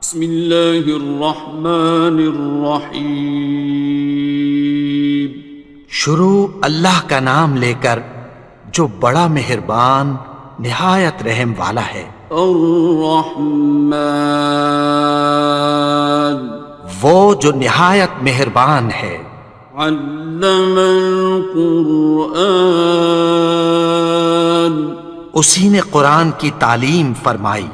بسم اللہ الرحمن الرحیم۔ شروع اللہ کا نام لے کر جو بڑا مہربان نہایت رحم والا ہے۔ الرحمن، وہ جو نہایت مہربان ہے۔ علم القرآن، اسی نے قرآن کی تعلیم فرمائی۔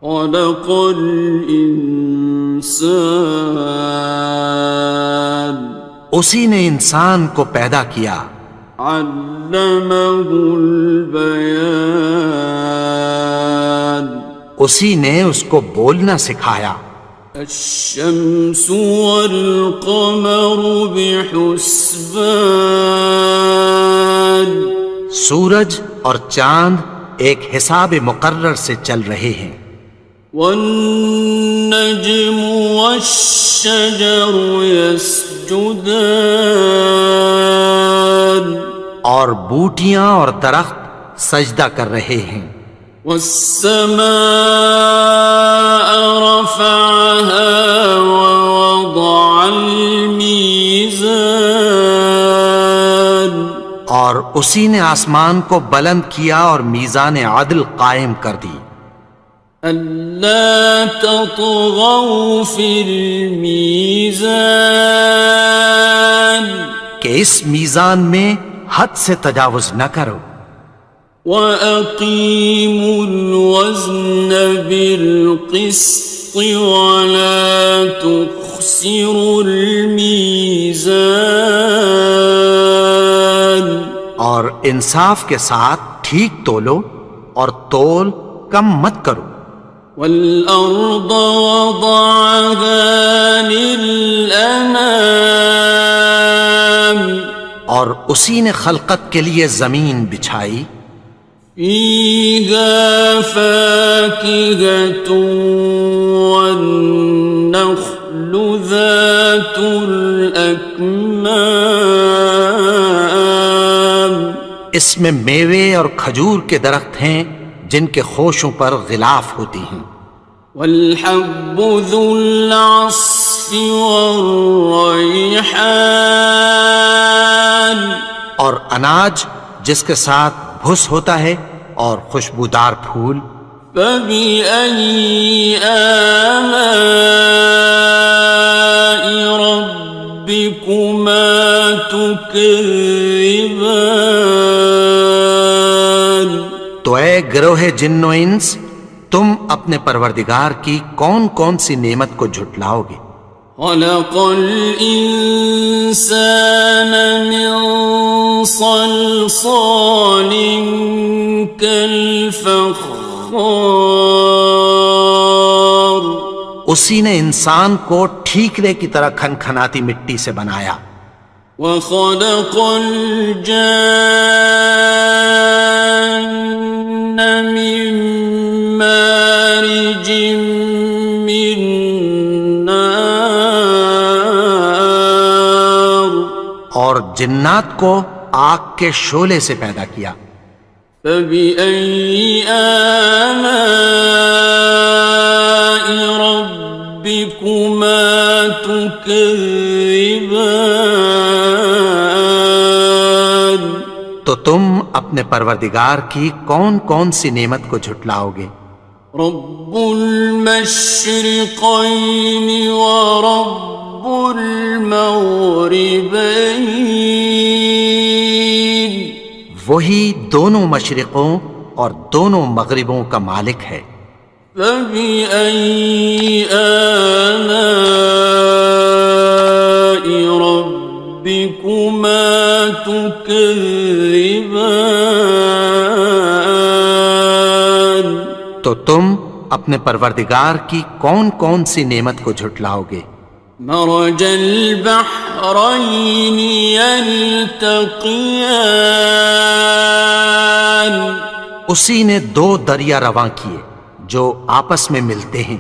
خلق الانسان، اسی نے انسان کو پیدا کیا۔ علمہ البیان، اسی نے اس کو بولنا سکھایا۔ الشمس والقمر بحسبان، سورج اور چاند ایک حساب مقرر سے چل رہے ہیں۔ والنجم والشجر يسجدان، اور بوٹیاں اور درخت سجدہ کر رہے ہیں۔ والسماء رفعها ووضع الميزان، اور اسی نے آسمان کو بلند کیا اور میزان عدل قائم کر دی۔ ألا تطغوا في الميزان، کہ اس میزان میں حد سے تجاوز نہ کرو۔ وَأَقِيمُوا الْوَزْنَ بِالْقِسْطِ وَلَا تُخْسِرُوا الْمِيزَانَ، اور انصاف کے ساتھ ٹھیک تولو اور تول کم مت کرو۔ وَالْأَرْضَ وَضَعَهَا لِلْأَنَامِ، اور اسی نے خلقت کے لیے زمین بچھائی۔ فِيهَا فَاكِهَةٌ وَالنَّخْلُ ذَاتُ الْأَكْمَامِ، اس میں میوے اور کھجور کے درخت ہیں جن کے خوشوں پر غلاف ہوتی ہیں۔ وَالْحَبُّ ذُو الْعَصْفِ وَالرَّيْحَانِ، اور اناج جس کے ساتھ بھس ہوتا ہے اور خوشبودار پھول۔ فَبِأَيِّ آلَاءِ رَبِّكُمَا تُكَذِّبَانِ، تو اے گروہ جن و انس، تم اپنے پروردگار کی کون کون سی نعمت کو جھٹلاؤ گے؟ خَلَقَ الْإِنسَانَ مِنْ صَلْصَالٍ كَالْفَخَّارِ، اسی نے انسان کو ٹھیکرے کی طرح کھنکھناتی مٹی سے بنایا۔ وَخَلَقَ الْجَانَّ مِن مَّارِجٍ مِّن نَّارٍ، اور جنات کو آگ کے شعلے سے پیدا کیا۔ فَبِأَيِّ آلَاءِ رَبِّكُمَا تُكَذِّبَانِ، تو تم اپنے پروردگار کی کون کون سی نعمت کو جھٹلاؤ گے؟ رب المشرقین ورب المغربین، وہی دونوں مشرقوں اور دونوں مغربوں کا مالک ہے۔ فَبِأَيِّ آلَاءِ رَبِّكُمَا تُكَذِّبَانِ، تو تم اپنے پروردگار کی کون کون سی نعمت کو جھٹلاؤ گے؟ مرج البحرین یلتقیان، اسی نے دو دریا رواں کیے جو آپس میں ملتے ہیں۔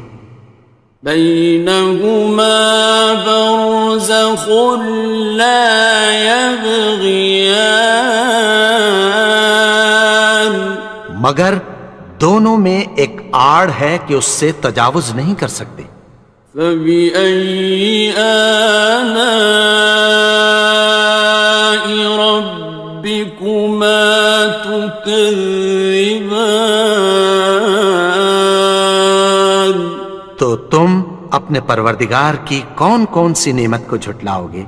بینہما برزخ لا یبغیان، مگر دونوں میں ایک آڑ ہے کہ اس سے تجاوز نہیں کر سکتے۔ فبأي آلاء ربكما تكذبان؟ تو تم اپنے پروردگار کی کون کون سی نعمت کو جھٹلاؤ گے؟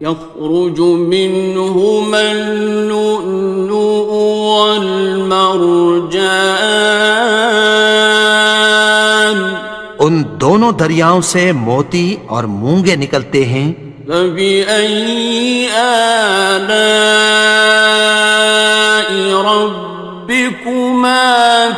يخرج منهما اللؤلؤ والمرجان ان دونوں دریاؤں سے موتی اور مونگے نکلتے ہیں۔ فبأي آلاء ربكما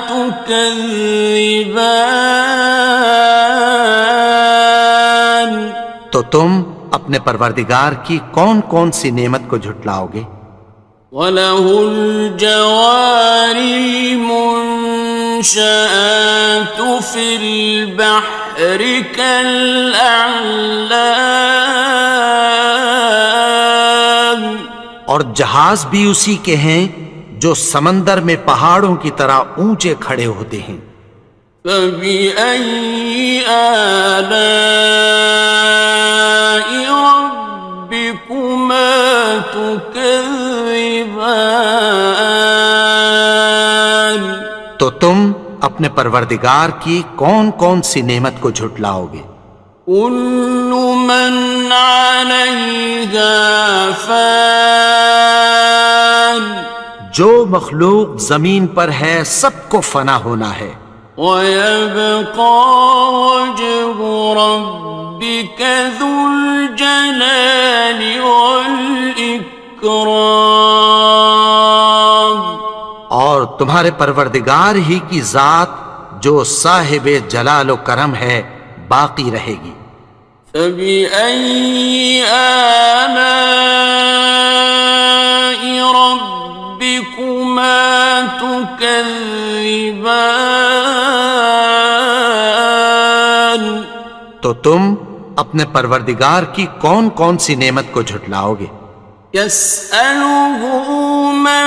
تكذبان؟ تو تم اپنے پروردگار کی کون کون سی نعمت کو جھٹلاؤ گے؟ وَلَهُ الْجَوَارِ الْمُنشَآتُ فِي الْبَحْرِ كَالْأَعْلَامِ، اور جہاز بھی اسی کے ہیں جو سمندر میں پہاڑوں کی طرح اونچے کھڑے ہوتے ہیں۔ فَبِأَيِّ آلَاءِ رَبِّكُمَا تُكَذِّبَانِ؟ تو تم اپنے پروردگار کی کون کون سی نعمت کو جھٹلاؤ گے؟ كُلُّ مَنْ عَلَيْهَا فَانٍ، جو مخلوق زمین پر ہے سب کو فنا ہونا ہے۔ وَيَبْقَى وَجْهُ رَبِّكَ ذُو الْجَلَالِ وَالْإِكْرَامِ، اور تمہارے پروردگار ہی کی ذات جو صاحب جلال و کرم ہے باقی رہے گی۔ فَبِأَيِّ آلَاءِ رَبِّكُمَا تُكَذِّبَانِ؟ تو تم اپنے پروردگار کی کون کون سی نعمت کو جھٹلاؤ گے؟ يَسْأَلُهُ مَن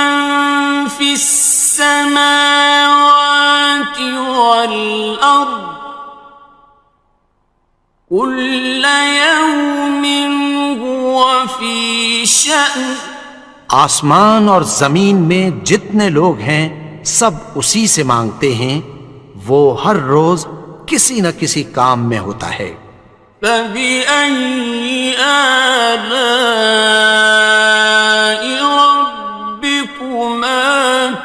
فِي السَّمَاوَاتِ وَالْأَرْضِ كُلَّ يَوْمٍ هُوَ فِي شَأْنٍ، آسمان اور زمین میں جتنے لوگ ہیں سب اسی سے مانگتے ہیں، وہ ہر روز کسی نہ کسی کام میں ہوتا ہے۔ فَبِأَيِّ آلَاءِ رَبِّكُمَا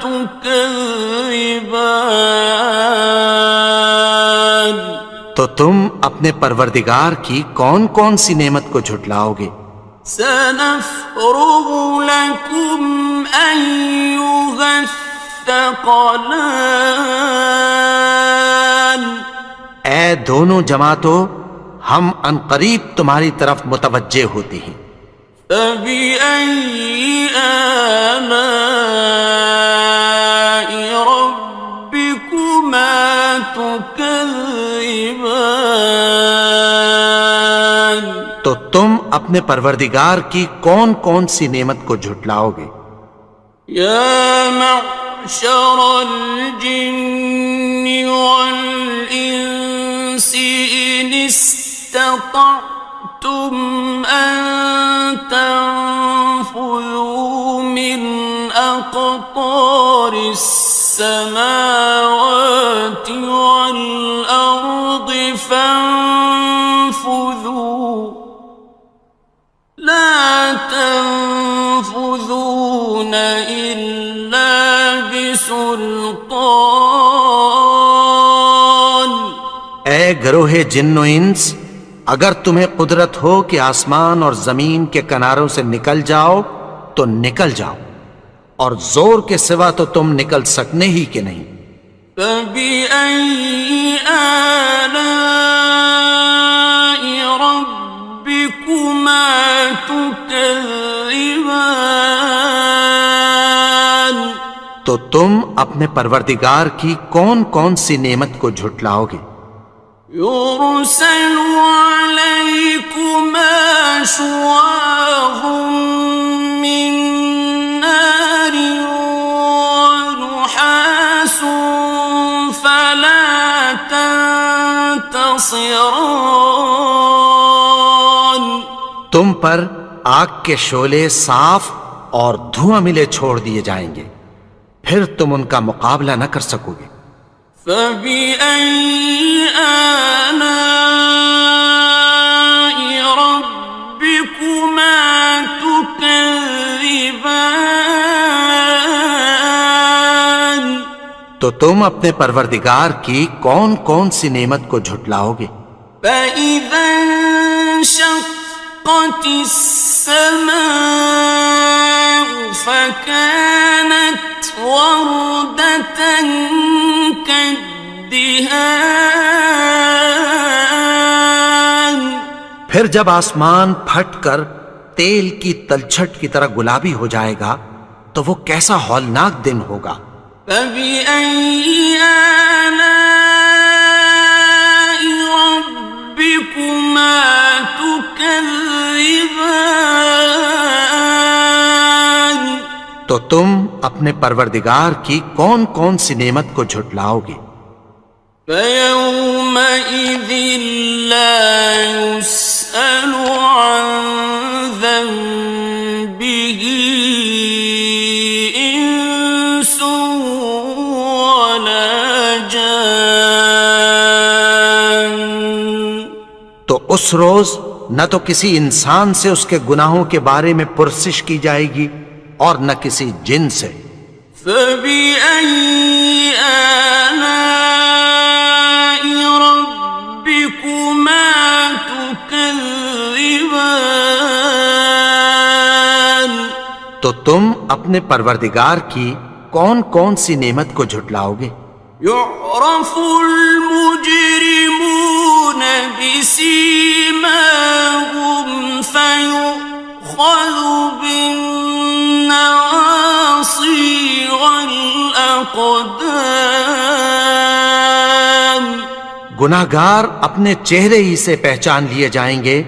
تُكَذِّبَانِ؟ تو تم اپنے پروردگار کی کون کون سی نعمت کو جھٹلاؤ گے؟ سَنَفْرُغُ لَكُمْ أَيُّهَ الثَّقَلَانِ؟ اے دونوں جماعتوں، ہم عنقریب تمہاری طرف متوجہ ہوتے ہیں۔ فَبِأَيِّ آلَاءِ رَبِّكُمَا تُكَذِّبَانِ؟ تو تم اپنے پروردگار کی کون کون سی نعمت کو جھٹلاؤ گے؟ يَا مَعْشَرَ الْجِنِّ وَالْإِنسِ إِنِ اسْتَطَعْتُمْ أَن تَنفُذُوا مِنْ أَقْطَارِ السَّمَاوَاتِ وَالْأَرْضِ فَانفُذُوا لَا تَنفُذُونَ إِلَّا بِسُلْطَانٍ۔ اے گروہ جن و انس، اگر تمہیں قدرت ہو کہ آسمان اور زمین کے کناروں سے نکل جاؤ تو نکل جاؤ، اور زور کے سوا تو تم نکل سکنے ہی کہ نہیں۔ فَبِأَيِّ آلَاءِ رَبِّكُمَا تُكَذِّبَانِ؟ تو تم اپنے پروردگار کی کون کون سی نعمت کو جھٹلاؤ گے؟ يُرْسَلُ عَلَيْكُمَا شُوَاظٌ مِّن نَّارٍ وَنُحَاسٌ خصران. تم پر آگ کے شعلے صاف اور دھواں ملے چھوڑ دیے جائیں گے، پھر تم ان کا مقابلہ نہ کر سکو گے۔ فبأي آلاء ربكما تكذبان. تو تم اپنے پروردگار کی کون کون سی نعمت کو جھٹلاؤ گے؟ فإذا انشقت السماء فكانت وردة كالدهان. پھر جب آسمان پھٹ کر تیل کی تلچھٹ کی طرح گلابی ہو جائے گا تو وہ کیسا ہولناک دن ہوگا۔ فبأي آلاء ربكما تكذبان. تو تم اپنے پروردگار کی کون کون سی نعمت کو جھٹلاؤ گے؟ فيومئذ لا يسأل عن ذنبه إنس ولا جان. تو اس روز نہ تو کسی انسان سے اس کے گناہوں کے بارے میں پرسش کی جائے گی اور نہ کسی جن سے۔ فبأي آلاء ربكما تكذبان. تو تم اپنے پروردگار کی کون کون سی نعمت کو جھٹلاؤ گے؟ يعرف المجرمون بسيماهم فيؤخذ بالنواصي والأقدام. گناہگار اپنے چہرے ہی سے پہچان لیے جائیں گے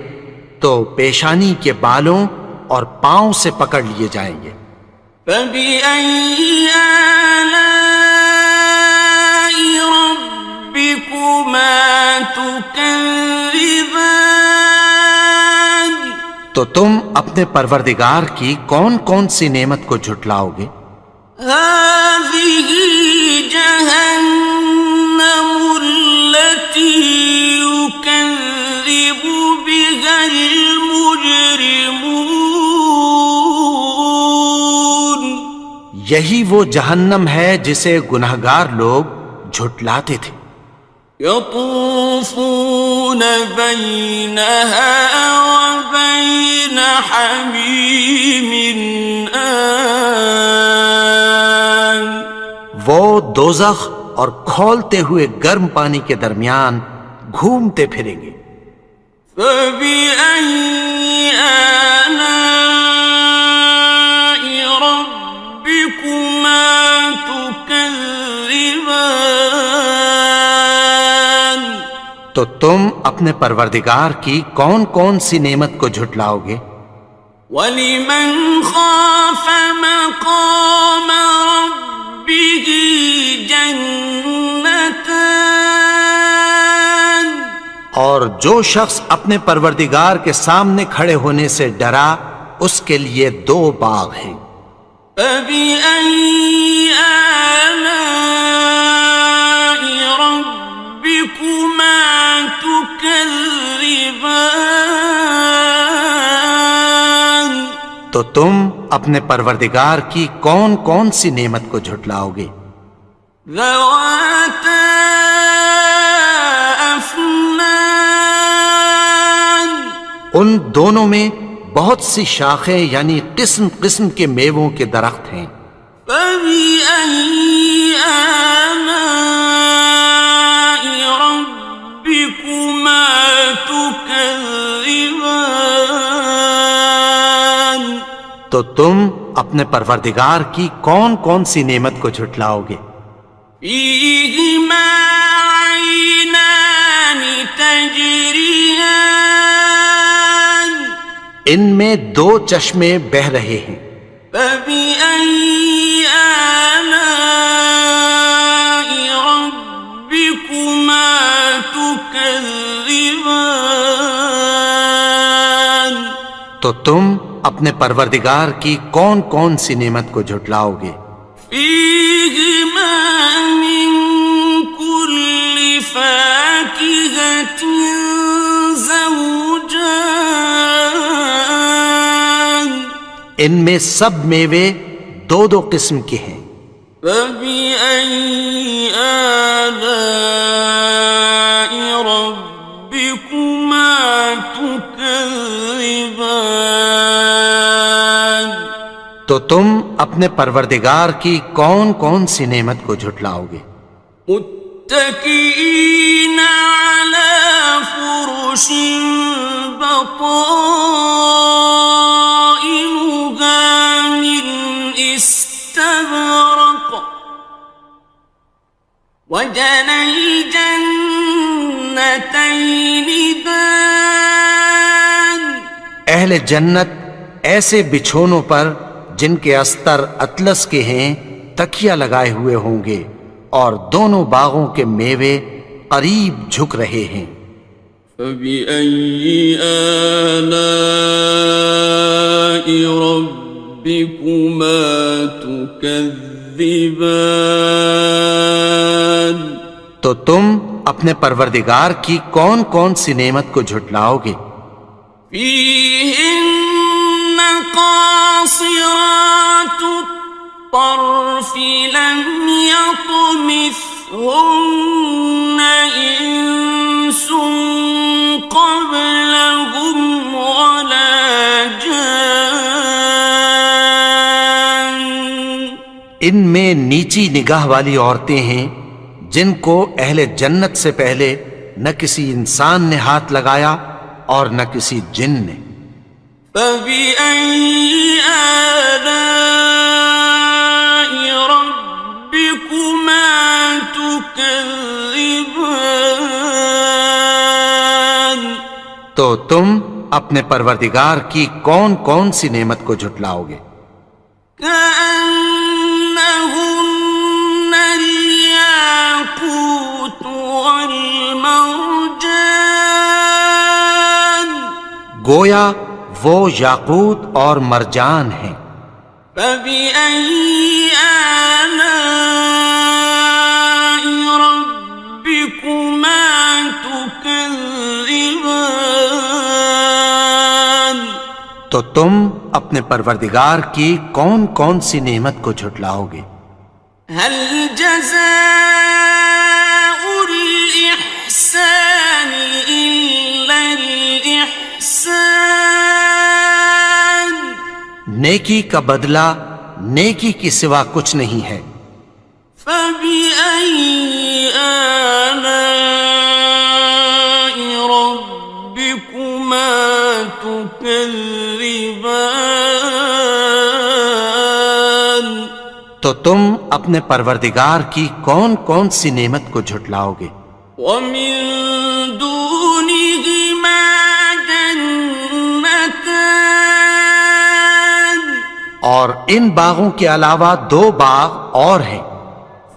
تو پیشانی کے بالوں اور پاؤں سے پکڑ لیے جائیں گے۔ فبأي آلاء ربكما تكذبان. تو تم اپنے پروردگار کی کون کون سی نعمت کو جھٹلاؤ گے؟ هذه جهنم التي يكذب بها المجرمون. یہی وہ جہنم ہے جسے گناہگار لوگ جھٹلاتے تھے۔ يطوفون بينها وبين حميم آن. وہ دوزخ اور کھولتے ہوئے گرم پانی کے درمیان گھومتے پھریں گے۔ فبأي آلاء ربكما تكذبان. تو تم اپنے پروردگار کی کون کون سی نعمت کو جھٹلاؤ گے؟ وَلِمَنْ خَافَ مَقَامَ رَبِّهِ جَنَّتَانِ. اور جو شخص اپنے پروردگار کے سامنے کھڑے ہونے سے ڈرا اس کے لیے دو باغ ہیں۔ فَبِأَيِّ آلَاءِ رَبِّكُمَا تُكَذِّبَانِ. تو تم اپنے پروردگار کی کون کون سی نعمت کو جھٹلاؤ گے؟ ذَوَاتَا أَفْنَانٍ. ان دونوں میں بہت سی شاخیں یعنی قسم قسم کے میووں کے درخت ہیں۔ فَبِأَيِّ آلَاءِ رَبِّكُمَا تُكَذِّبَانِ. تو تم اپنے پروردگار کی کون کون سی نعمت کو جھٹلاؤ گے؟ فِيهِمَا عَيْنَانِ تَجْرِيَانِ. ان میں دو چشمے بہہ رہے ہیں۔ فَبِأَيِّ آلَاءِ رَبِّكُمَا تُكَذِّبَانِ. تكذبان تو تم اپنے پروردگار کی کون کون سی نعمت کو جھٹلاؤ گے؟ فيهما من كل فاكهة زوجان ان میں سب میوے دو دو قسم کے ہیں۔ فبأي آلاء ربكما تكذبان تو تم اپنے پروردگار کی کون کون سی نعمت کو جھٹلاؤ گے؟ متكئين على فرش بطائنها من استبرق وجنى الجنتين دان اہل جنت ایسے بچھونوں پر جن کے استر اطلس کے ہیں تکیہ لگائے ہوئے ہوں گے اور دونوں باغوں کے میوے قریب جھک رہے ہیں۔ فبأي آلاء ربكما تكذبان تو تم اپنے پروردگار کی کون کون سی نعمت کو جھٹلاؤ گے؟ فيهن قاصرات الطرف لم يطمثهن إنس قبلهم ولا جان ان میں نیچی نگاہ والی عورتیں ہیں جن کو اہل جنت سے پہلے نہ کسی انسان نے ہاتھ لگایا اور نہ کسی جن نے۔ فبأي آلاء ربكما تكذبان تو تم اپنے پروردگار کی کون کون سی نعمت کو جھٹلاؤ گے؟ كأنهن الياقوت والمرجان گویا وہ یاقوت اور مرجان ہیں۔ فبأي آلاء ربكما تكذبان تو تم اپنے پروردگار کی کون کون سی نعمت کو جھٹلاؤ گے؟ هل جزاء الإحسان إلا الإحسان نیکی کا بدلہ نیکی کی سوا کچھ نہیں ہے۔ فبأي آلاء ربكما تكذبان تو تم اپنے پروردگار کی کون کون سی نعمت کو جھٹلاؤ گے؟ ومن دونهما جنتان اور ان باغوں کے علاوہ دو باغ اور ہیں۔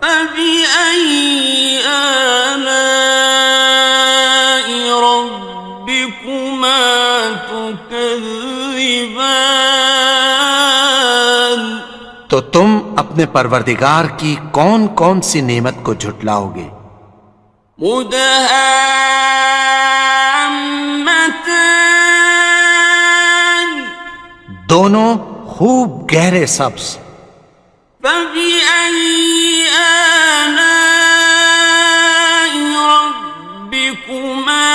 فبأي آلاء ربكما تكذبان تو تم اپنے پروردگار کی کون کون سی نعمت کو جھٹلاؤ گے؟ مدهامتان دونوں خوب گہرے سبز۔ فبأي آلاء ربكما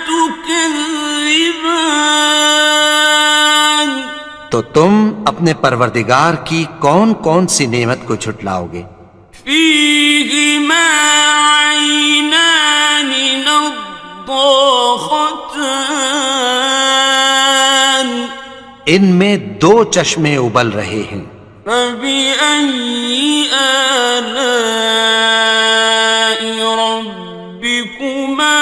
تكذبان تو تم اپنے پروردگار کی کون کون سی نعمت کو جھٹلاؤ گے؟ فيهما عينان نضاختان ان میں دو چشمے ابل رہے ہیں۔ فبأي آلاء ربكما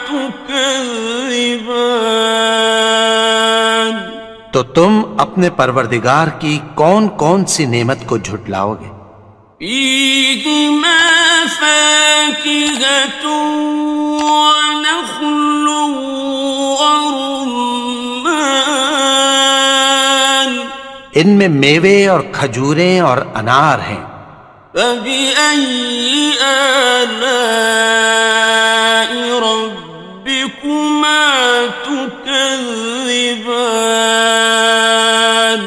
تكذبان تو تم اپنے پروردگار کی کون کون سی نعمت کو جھٹلاؤ گے؟ فيهما فاكهة ونخل ورمان ان میں میوے اور کھجوریں اور انار ہیں. فبأي آلاء ربكما تكذبان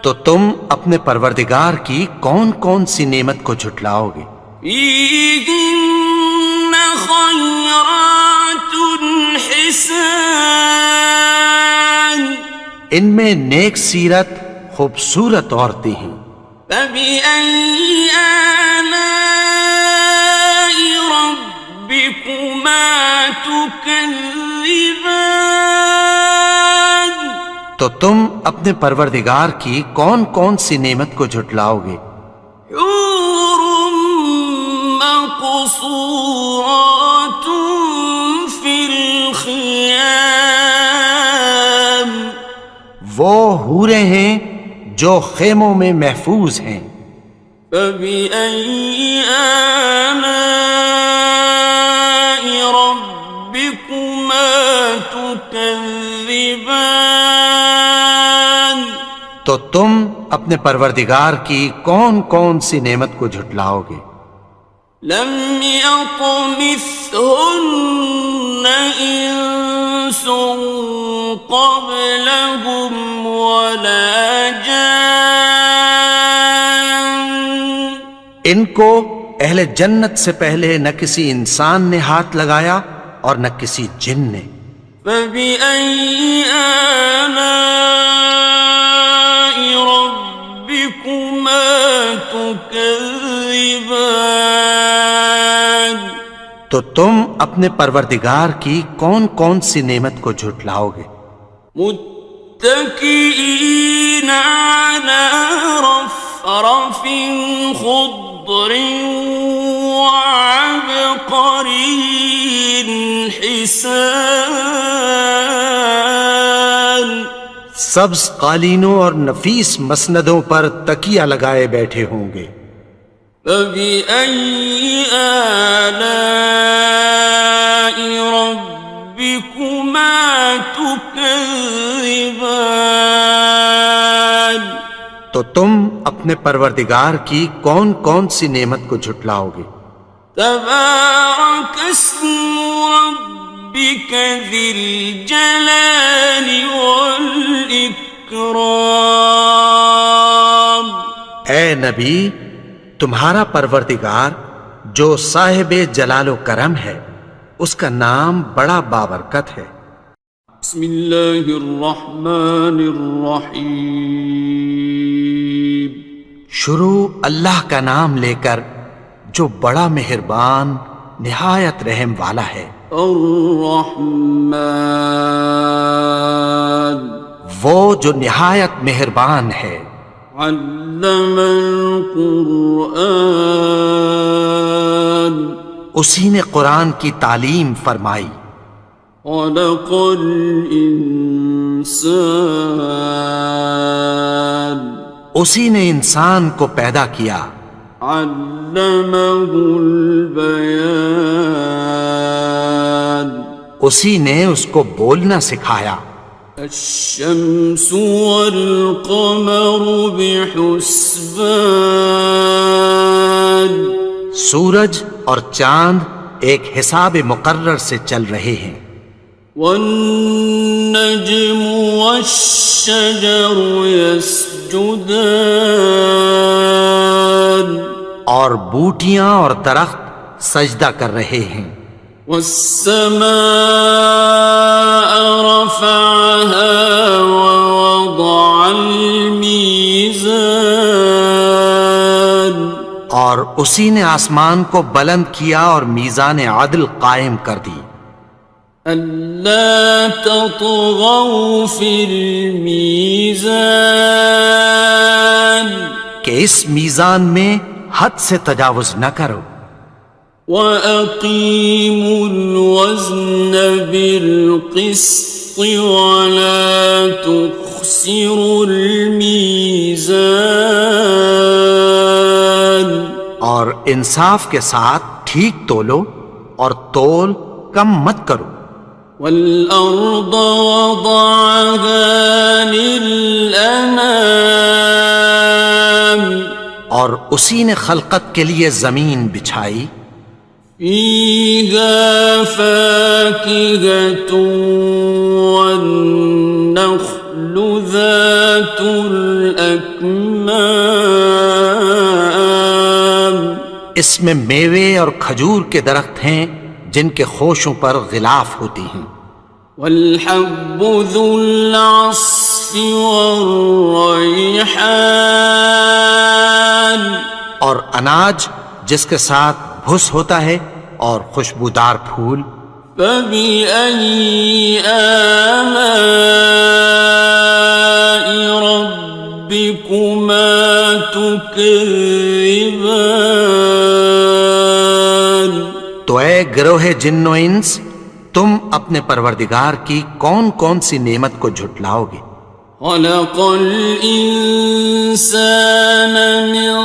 تو تم اپنے پروردگار کی کون کون سی نعمت کو جھٹلاؤ گے؟ فيهن خيرات حسان ان میں نیک سیرت خوبصورت عورتیں ہیں. فبأي آلاء ربكما تكذبان تو تم اپنے پروردگار کی کون کون سی نعمت کو جھٹلاؤ گے؟ حور مقصورات في الخيام وہ حوریں ہیں جو خیموں میں محفوظ ہیں. فبأي آلاء ربكما تكذبان تو تم اپنے پروردگار کی کون کون سی نعمت کو جھٹلاؤ گے؟ لم يطمثهن إنس قبلهم ولا جان ان کو اہل جنت سے پہلے نہ کسی انسان نے ہاتھ لگایا اور نہ کسی جن نے. فبأي آلاء ربكما تكذبان تو تم اپنے پروردگار کی کون کون سی نعمت کو جھٹلاؤ گے؟ متكئين على رفرف خضر وعبقري حسان سبز قالینوں اور نفیس مسندوں پر تکیہ لگائے بیٹھے ہوں گے. فبأي آلاء ربكما تكذبان تو تم اپنے پروردگار کی کون کون سی نعمت کو جھٹلاؤ گے؟ تبارك اسم ربك ذي الجلال والإكرام اے نبی، تمہارا پروردگار جو صاحب جلال و کرم ہے، اس کا نام بڑا بابرکت ہے. بسم اللہ الرحمن الرحیم شروع اللہ کا نام لے کر جو بڑا مہربان نہایت رحم والا ہے. الرحمن وہ جو نہایت مہربان ہے. علم القرآن اسی نے قرآن کی تعلیم فرمائی. خلق الانسان اسی نے انسان کو پیدا کیا. علمہ البیان اسی نے اس کو بولنا سکھایا. الشمس والقمر بحسبان سورج اور چاند ایک حساب مقرر سے چل رہے ہیں. والنجم والشجر يسجدان اور بوٹیاں اور درخت سجدہ کر رہے ہیں. والسماء رفعها ووضع الميزان اور اسی نے آسمان کو بلند کیا اور میزان عدل قائم کر دی. ألا تطغوا في الميزان کہ اس میزان میں حد سے تجاوز نہ کرو. وَأَقِيمُوا الْوَزْنَ بِالْقِسْطِ وَلَا تُخْسِرُوا الْمِيزَانَ اور انصاف کے ساتھ ٹھیک تولو اور تول کم مت کرو. والأرض وضعها للأنام اور اسی نے خلقت کے لیے زمین بچھائی. فيها فاكهة والنخل ذات الأكمام اس میں میوے اور کھجور کے درخت ہیں جن کے خوشوں پر غلاف ہوتی ہیں. والحب ذو العصف والریحان اور اناج جس کے ساتھ بھس ہوتا ہے اور خوشبودار پھول. فبأي آلاء ربكما تكذبان تو اے گروہ جن و انس، تم اپنے پروردگار کی کون کون سی نعمت کو جھٹلاؤ گے؟ خلق الإنسان من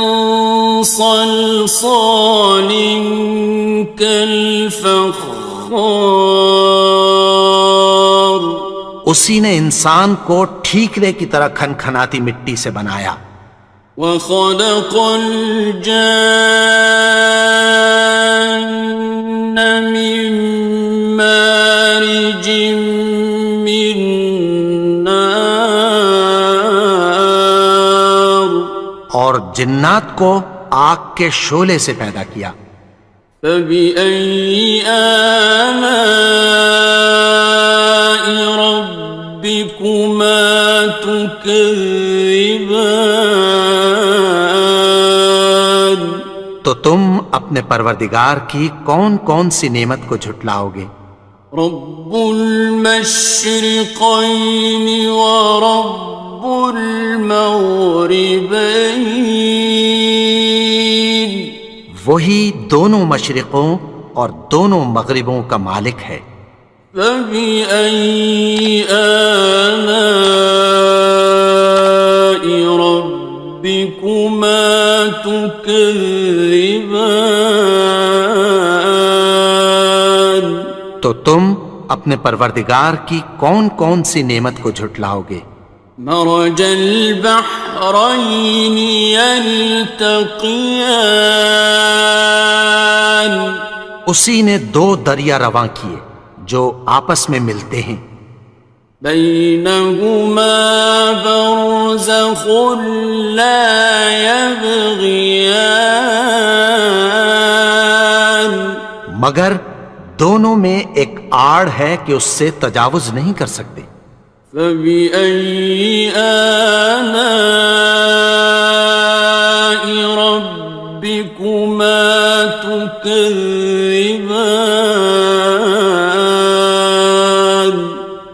صلصال كالفخار اسی نے انسان کو ٹھیکرے کی طرح کھنکھناتی مٹی سے بنایا. وخلق الجان من مارج من نار اور جنات کو آگ کے شعلے سے پیدا کیا. فبأي آلاء ربكما تكذبان تو تم اپنے پروردگار کی کون کون سی نعمت کو جھٹلاؤ گے؟ رب المشرقين ورب المغربين وہی دونوں مشرقوں اور دونوں مغربوں کا مالک ہے. فبأي آلاء ربكما تكذبان تو تم اپنے پروردگار کی کون کون سی نعمت کو جھٹلاؤ گے؟ مرج البحرين يلتقيان اسی نے دو دریا رواں کیے جو آپس میں ملتے ہیں. بينهما برزخ لا يبغيان مگر دونوں میں ایک آڑ ہے کہ اس سے تجاوز نہیں کر سکتے. فبأي آلاء ربكما تكذبان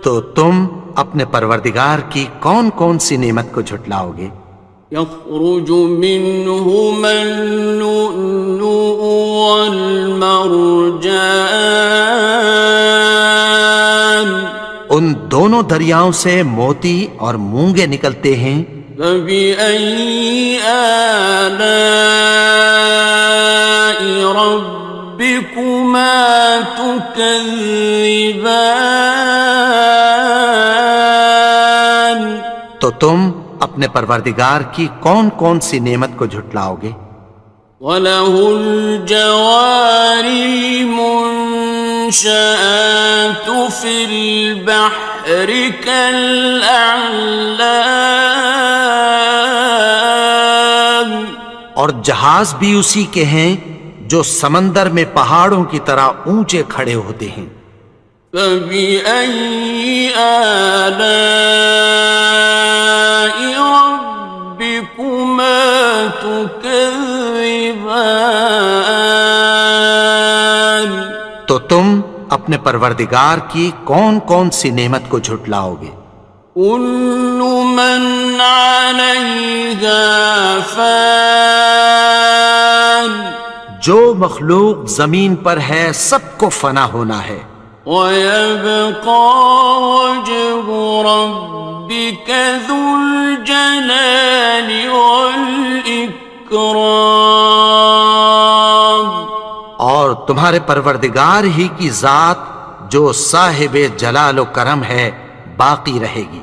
تو تم اپنے پروردگار کی کون کون سی نعمت کو جھٹلاؤ گے؟ يخرج منهما اللؤلؤ والمرجان ان دونوں دریاؤں سے موتی اور مونگے نکلتے ہیں. فبأي آلاء ربكما تكذبان تو تم اپنے پروردگار کی کون کون سی نعمت کو جھٹلاؤ گے؟ وَلَهُ الْجَوَارِ الْمُنشَآتُ فِي الْبَحْرِ كَالْأَعْلَامِ اور جہاز بھی اسی کے ہیں جو سمندر میں پہاڑوں کی طرح اونچے کھڑے ہوتے ہیں. فَبِأَيِّ آلَاءِ رَبِّكُمَا تُكَذِّبَانِ تو تم اپنے پروردگار کی کون کون سی نعمت کو جھٹلاؤ گے؟ كُلُّ مَنْ عَلَيْهَا فَانٍ جو مخلوق زمین پر ہے سب کو فنا ہونا ہے. وَيَبْقَى وَجْهُ رَبِّكَ ذُو الْجَلَالِ وَالْإِكْرَامِ اور تمہارے پروردگار ہی کی ذات جو صاحب جلال و کرم ہے باقی رہے گی۔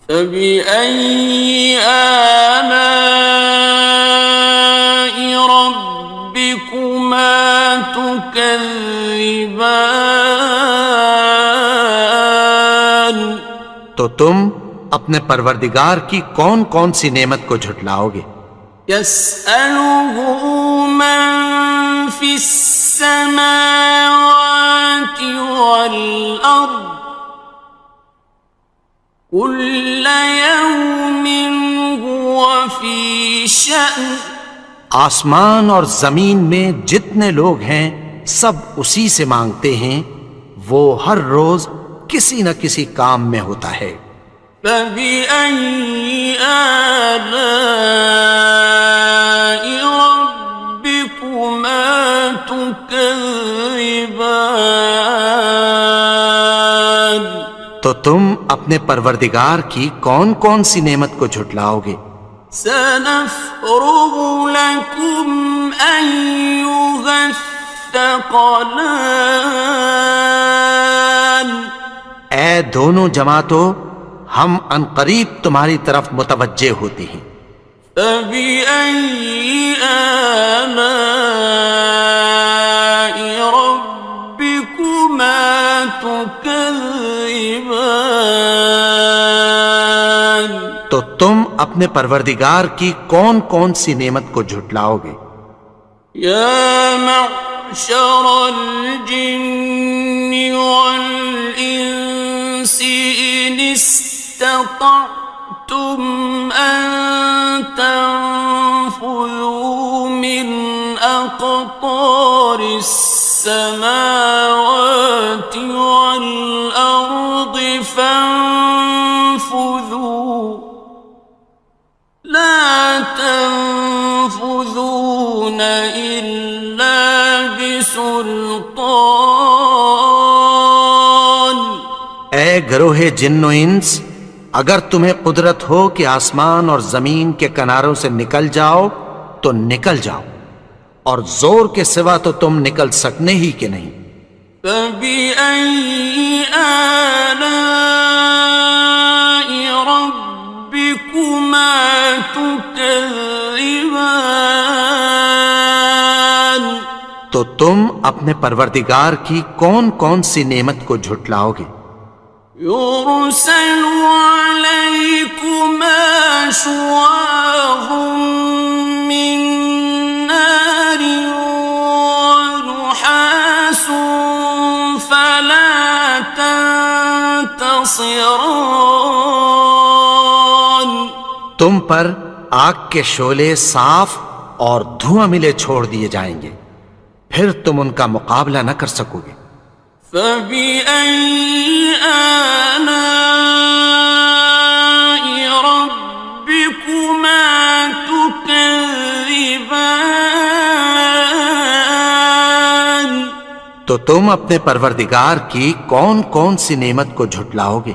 فَبِأَيِّ آلَاءِ رَبِّكُمَا تُكَذِّبَانِ؟ تو تم اپنے پروردگار کی کون کون سی نعمت کو جھٹلاؤ گے؟ يَسْأَلُهُ مَن فِي السَّمَاوَاتِ وَالْأَرْضِ كُلَّ يَوْمٍ هُوَ فِي شَأْنٍ۔ آسمان اور زمین میں جتنے لوگ ہیں سب اسی سے مانگتے ہیں، وہ ہر روز کسی نہ کسی کام میں ہوتا ہے۔ فَبِأَيِّ آلَاءِ رَبِّكُمَا تُكَذِّبَانِ؟ تو تم اپنے پروردگار کی کون کون سی نعمت کو جھٹلاؤ گے؟ سَنَفْرُغُ لَكُمْ أَيُّهَ الثَّقَلَانِ۔ اے دونوں جماعتوں، ہم عنقریب تمہاری طرف متوجہ ہوتے ہیں۔ فَبِأَيِّ آلَاءِ رَبِّكُمَا تُكَذِّبَانِ؟ تو تم اپنے پروردگار کی کون کون سی نعمت کو جھٹلاؤ گے؟ يَا مَعْشَرَ الْجِنِّ وَالْإِنسِ إِنِ اسْتَطَعْتُمْ أَن تَنفُذُوا مِنْ أَقْطَارِ السَّمَاوَاتِ وَالْأَرْضِ فَانفُذُوا لَا تَنفُذُونَ إِلَّا بِسُلْطَانٍ۔ اے گروہ جن و انس، اگر تمہیں قدرت ہو کہ آسمان اور زمین کے کناروں سے نکل جاؤ تو نکل جاؤ، اور زور کے سوا تو تم نکل سکنے ہی کہ نہیں۔ فَبِأَيِّ آلَاءِ رَبِّكُمَا تُكَذِّبَانِ؟ تو تم اپنے پروردگار کی کون کون سی نعمت کو جھٹلاؤ گے؟ يُرْسَلُ عَلَيْكُمَا شُوَاظٌ مِّن نَّارٍ وَنُحَاسٌ فَلَا تَنتَصِرَانِ۔ تم پر آگ کے شعلے صاف اور دھواں ملے چھوڑ دیے جائیں گے، پھر تم ان کا مقابلہ نہ کر سکو گے۔ فَبِأَيِّ آلَاءِ رَبِّكُمَا تُكَذِّبَانِ؟ تو تم اپنے پروردگار کی کون کون سی نعمت کو جھٹلاؤ گے؟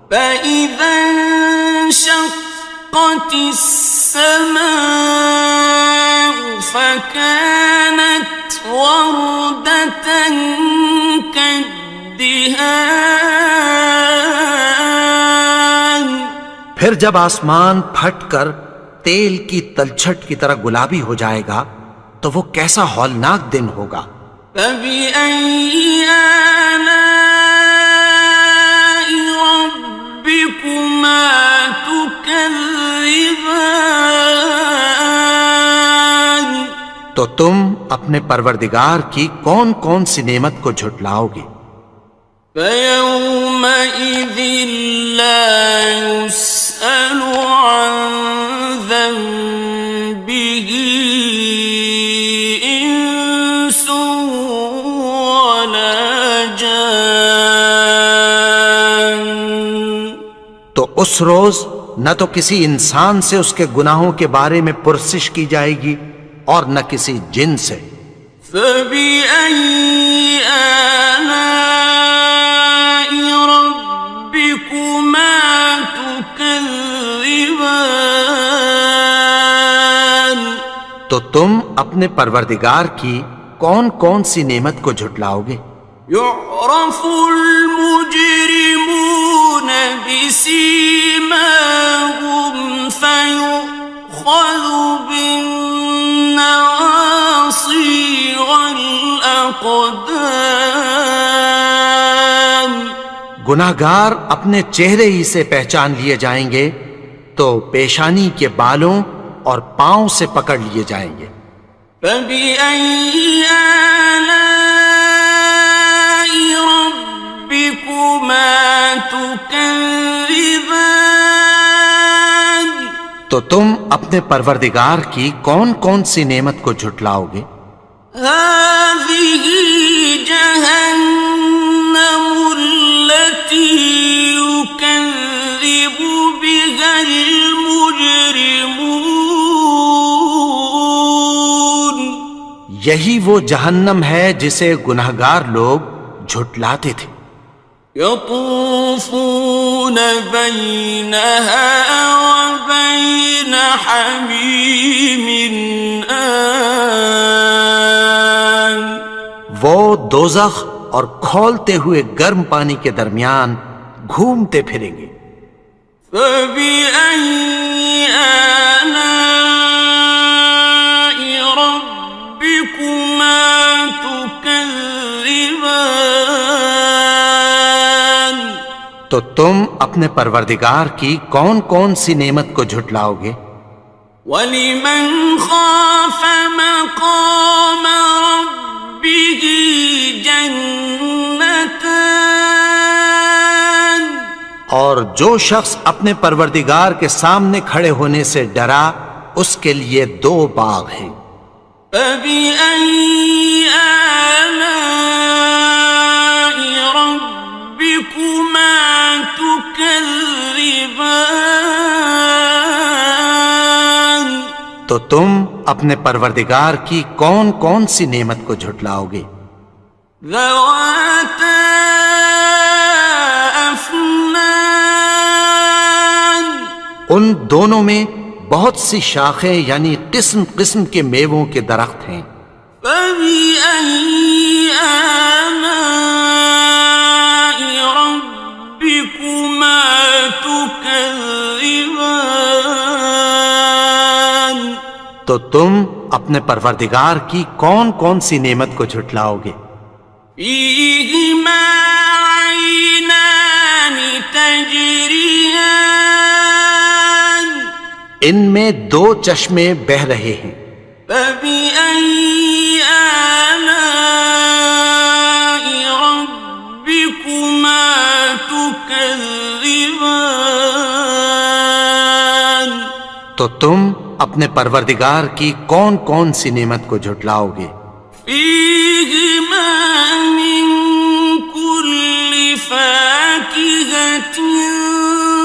فَإِذَا انشَقَّتِ السَّمَاءُ فَكَانَتْ وَرْدَةً كَالدِّهَانِ۔ پھر جب آسمان پھٹ کر تیل کی تلچھٹ کی طرح گلابی ہو جائے گا تو وہ کیسا ہولناک دن ہوگا۔ فَبِأَيِّ آلَاءِ رَبِّكُمَا تُكَذِّبَانِ؟ تو تم اپنے پروردگار کی کون کون سی نعمت کو جھٹلاؤ گے؟ فَيَوْمَئِذٍ لَا يُسْأَلُ عَن ذَنبِهِ إِنسٌ وَلَا جَانٌ۔ تو اس روز نہ تو کسی انسان سے اس کے گناہوں کے بارے میں پرسش کی جائے گی اور نہ کسی جن سے۔ فَبِأَيِّ آلَاءِ رَبِّكُمَا تُكَذِّبَانِ؟ تو تم اپنے پروردگار کی کون کون سی نعمت کو جھٹلاؤ گے؟ يعرف المجرمون بسيماهم فيؤخذ بالنواصي والأقدام. گناہگار اپنے چہرے ہی سے پہچان لیے جائیں گے تو پیشانی کے بالوں اور پاؤں سے پکڑ لیے جائیں گے. فبأي آلاء ربكما تكذبان. تو تم اپنے پروردگار کی کون کون سی نعمت کو جھٹلاؤ گے؟ هذه جهنم التي يكذب بها المجرمون. یہی وہ جہنم ہے جسے گناہگار لوگ جھٹلاتے تھے. يطوفون بينها وبين حميم آن. وہ دوزخ اور کھولتے ہوئے گرم پانی کے درمیان گھومتے پھریں گے. فبأي آلاء ربكما تكذبان. تو تم اپنے پروردگار کی کون کون سی نعمت کو جھٹلاؤ گے؟ وَلِمَنْ خَافَ مَقَامَ رَبِّهِ جَنَّتَانِ. اور جو شخص اپنے پروردگار کے سامنے کھڑے ہونے سے ڈرا اس کے لیے 2 باغ ہیں. فَبِأَيِّ آلَاءِ رَبِّكُمَا تُكَذِّبَانِ. تو تم اپنے پروردگار کی کون کون سی نعمت کو جھٹلاؤ گے؟ ذَوَاتَا أَفْنَانٍ. ان دونوں میں بہت سی شاخیں یعنی قسم قسم کے میووں کے درخت ہیں. فَبِأَيِّ آلَاءِ رَبِّكُمَا تُكَذِّبَانِ. تو تم اپنے پروردگار کی کون کون سی نعمت کو جھٹلاؤ گے؟ فِيهِمَا عَيْنَانِ تَجْرِيَانِ. ان میں 2 چشمے بہہ رہے ہیں. فَبِأَيِّ آلَاءِ رَبِّكُمَا تُكَذِّبَانِ. تو تم اپنے پروردگار کی کون کون سی نعمت کو جھٹلاؤ گے؟ فِيهِمَا مِن كُلِّ فَاكِهَةٍ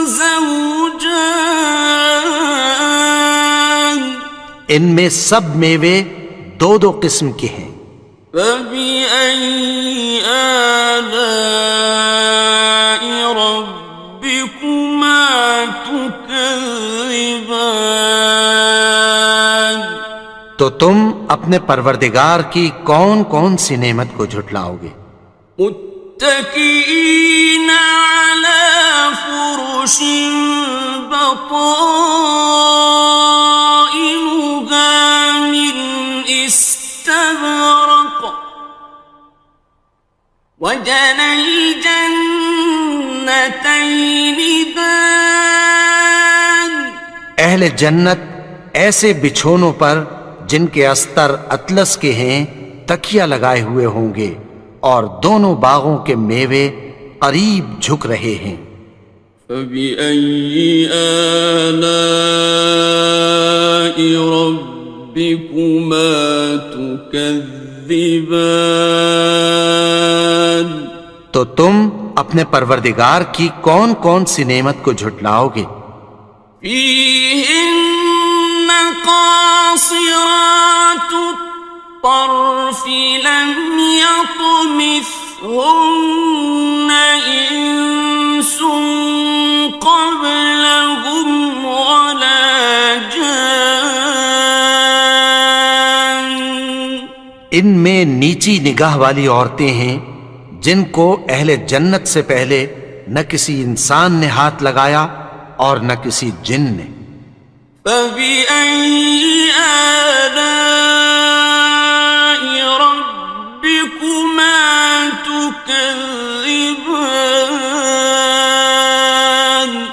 زَوْجَانِ. ان میں سب میوے 2 قسم کے ہیں. فَبِأَيِّ آلَاءِ رَبِّكُمَا تُكَذِّبَانِ. تو تم اپنے پروردگار کی کون کون سی نعمت کو جھٹلاؤ گے؟ متكئين على فرش بطائنها من استبرق وجنى الجنتين دان. اہل جنت ایسے بچھونوں پر جن کے استر اطلس کے ہیں تکیہ لگائے ہوئے ہوں گے اور دونوں باغوں کے میوے قریب جھک رہے ہیں. فَبِأَيِّ آلَاءِ رَبِّكُمَا تُكَذِّبَانِ. تو تم اپنے پروردگار کی کون کون سی نعمت کو جھٹلاؤ گے؟ فِيهِنَّ قَاصِرَاتُ الطَّرْفِ لَمْ يَطْمِثْهُنَّ إِنسٌ قَبْلَهُمْ وَلَا جَانٌّ. ان میں نیچی نگاہ والی عورتیں ہیں جن کو اہل جنت سے پہلے نہ کسی انسان نے ہاتھ لگایا اور نہ کسی جن نے۔ فَبِأَيِّ آلَاءِ رَبِّكُمَا تُكَذِّبَانِ،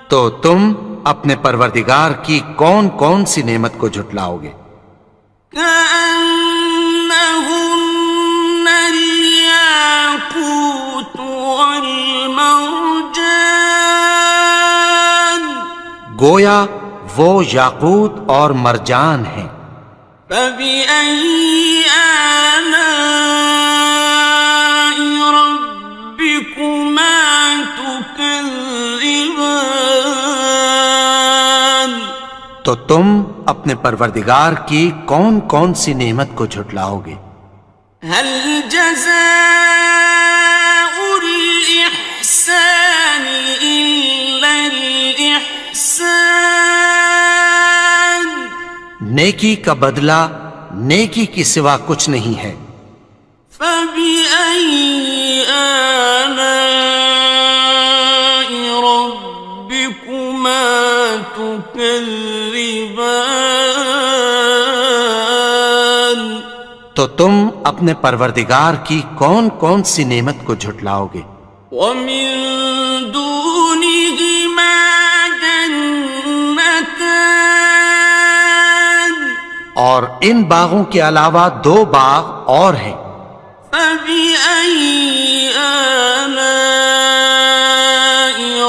تو تم اپنے پروردگار کی کون کون سی نعمت کو جھٹلاؤ گے؟ كأنهن الياقوت والمرجان، گویا وہ یاقوت اور مرجان ہیں۔ فبأي آلاء ربكما تكذبان، تو تم اپنے پروردگار کی کون کون سی نعمت کو جھٹلاؤ گے؟ هل جزاء الإحسان إلا الإحسان، نیکی کا بدلہ نیکی کی سوا کچھ نہیں ہے۔ فبأي آلاء ربكما تكذبان، تو تم اپنے پروردگار کی کون کون سی نعمت کو جھٹلاؤ گے؟ ومن دونهما جنتان، اور ان باغوں کے علاوہ دو باغ اور ہیں۔ فبأي آلاء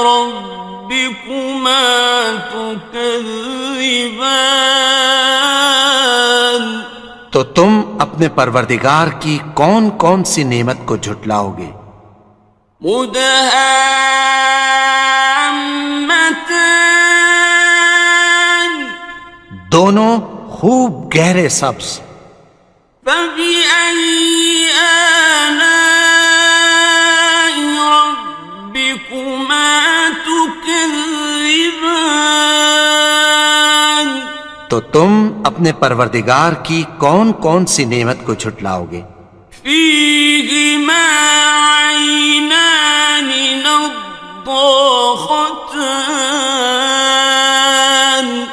ربكما تكذبان، تو تم اپنے پروردگار کی کون کون سی نعمت کو جھٹلاؤ گے؟ مدهامتان، دونوں خوب گہرے سبز۔ فبأي آلاء ربكما تكذبان، تو تم اپنے پروردگار کی کون کون سی نعمت کو جھٹلاؤ گے؟ فيهما عينان نضاختان،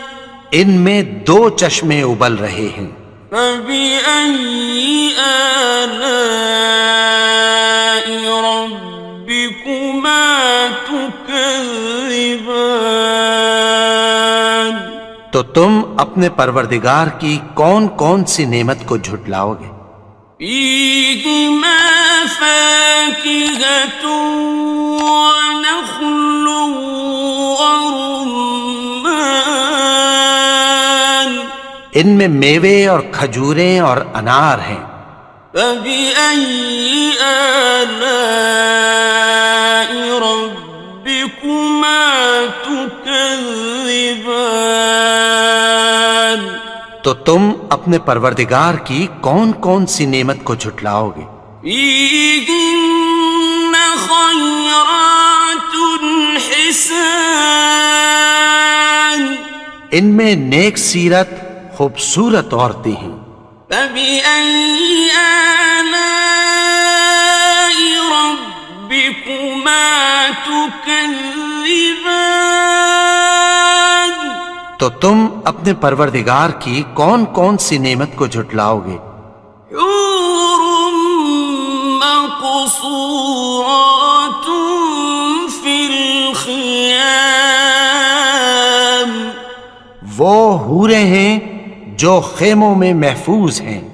ان میں دو چشمے ابل رہے ہیں۔ فبأي آلاء ربكما تكذبان، تو تم اپنے پروردگار کی کون کون سی نعمت کو جھٹلاؤ گے؟ فيهما فاكهة ونخل ورمان، ان میں میوے اور کھجوریں اور انار ہیں۔ فبأي آلاء ربكما تكذبان، تو تم اپنے پروردگار کی کون کون سی نعمت کو جھٹلاؤ گے؟ فيهن خيرات حسان، ان میں نیک سیرت خوبصورت عورتیں ہیں۔ فبأي آلاء ربكما تكذبان، تو تم اپنے پروردگار کی کون کون سی نعمت کو جھٹلاؤ گے؟ حور مقصورات في الخيام، وہ حوریں ہیں جو خیموں میں محفوظ ہیں۔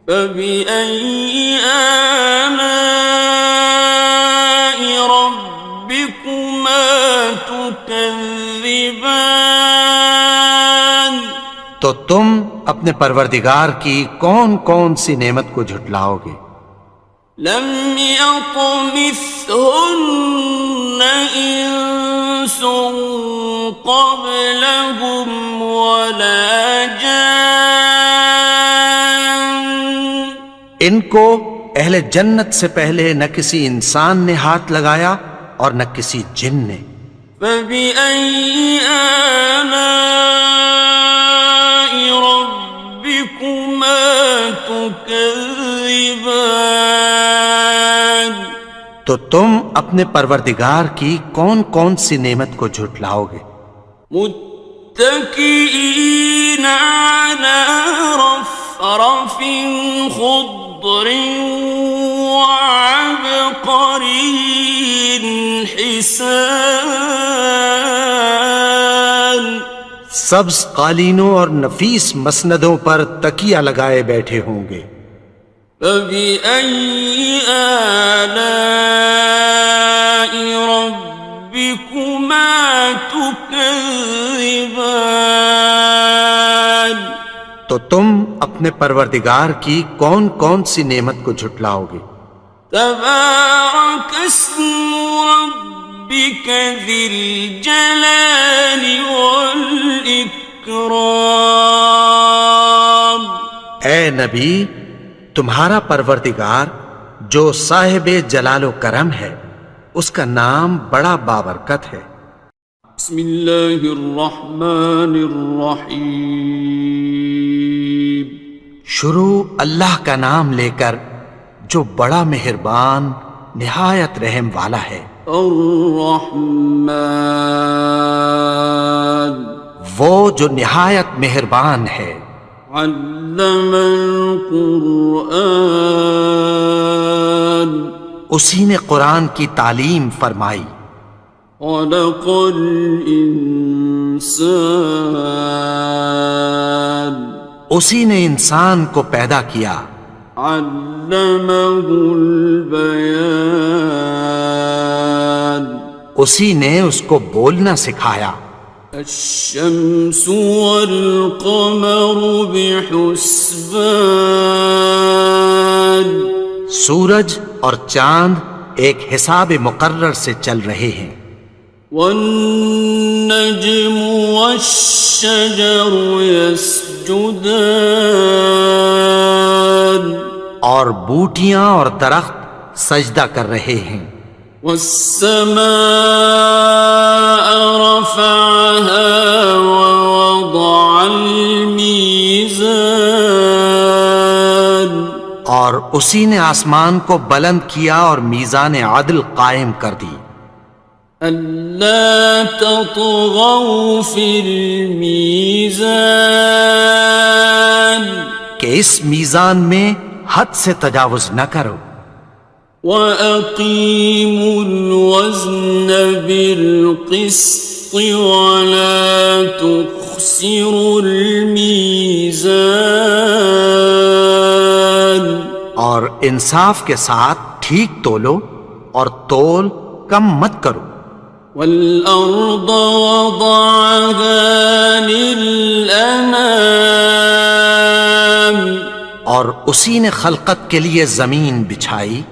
فبأي آلاء ربكما تكذبان، تو تم اپنے پروردگار کی کون کون سی نعمت کو جھٹلاؤ گے؟ لم يطمثهن إنس قبلهم ولا جان، ان کو اہل جنت سے پہلے نہ کسی انسان نے ہاتھ لگایا اور نہ کسی جن نے۔ فبأي آلاء ربكما تكذبان، تكذبان تو تم اپنے پروردگار کی کون کون سی نعمت کو جھٹلاؤ گے؟ متكئين على رفرف خضر وعبقري حسان سبز قالینوں اور نفیس مسندوں پر تکیہ لگائے بیٹھے ہوں گے۔ فبأي آلاء ربكما تكذبان تو تم اپنے پروردگار کی کون کون سی نعمت کو جھٹلاؤ گے؟ تبارك اسم ربك ذي الجلال والإكرام اے نبی، تمہارا پروردگار جو صاحب جلال و کرم ہے، اس کا نام بڑا بابرکت ہے۔ بسم اللہ الرحمن الرحیم شروع اللہ کا نام لے کر جو بڑا مہربان نہایت رحم والا ہے۔ الرحمن وہ جو نہایت مہربان ہے۔ علم القرآن اسی نے قرآن کی تعلیم فرمائی۔ خلق الانسان اسی نے انسان کو پیدا کیا۔ علمہ البیان اسی نے اس کو بولنا سکھایا۔ الشمس والقمر بحسبان سورج اور چاند ایک حساب مقرر سے چل رہے ہیں۔ والنجم والشجر يسجدان اور بوٹیاں اور درخت سجدہ کر رہے ہیں۔ والسماء رفعها ووضع الميزان اور اسی نے آسمان کو بلند کیا اور میزان عدل قائم کر دی۔ ألا تطغوا في الميزان کہ اس میزان میں حد سے تجاوز نہ کرو۔ وَأَقِيمُوا الْوَزْنَ بِالْقِسْطِ وَلَا تُخْسِرُوا الْمِيزَانَ اور انصاف کے ساتھ ٹھیک تولو اور تول کم مت کرو۔ وَالْأَرْضَ وَضَعَهَا لِلْأَنَامِ اور اسی نے خلقت کے لیے زمین بچھائی۔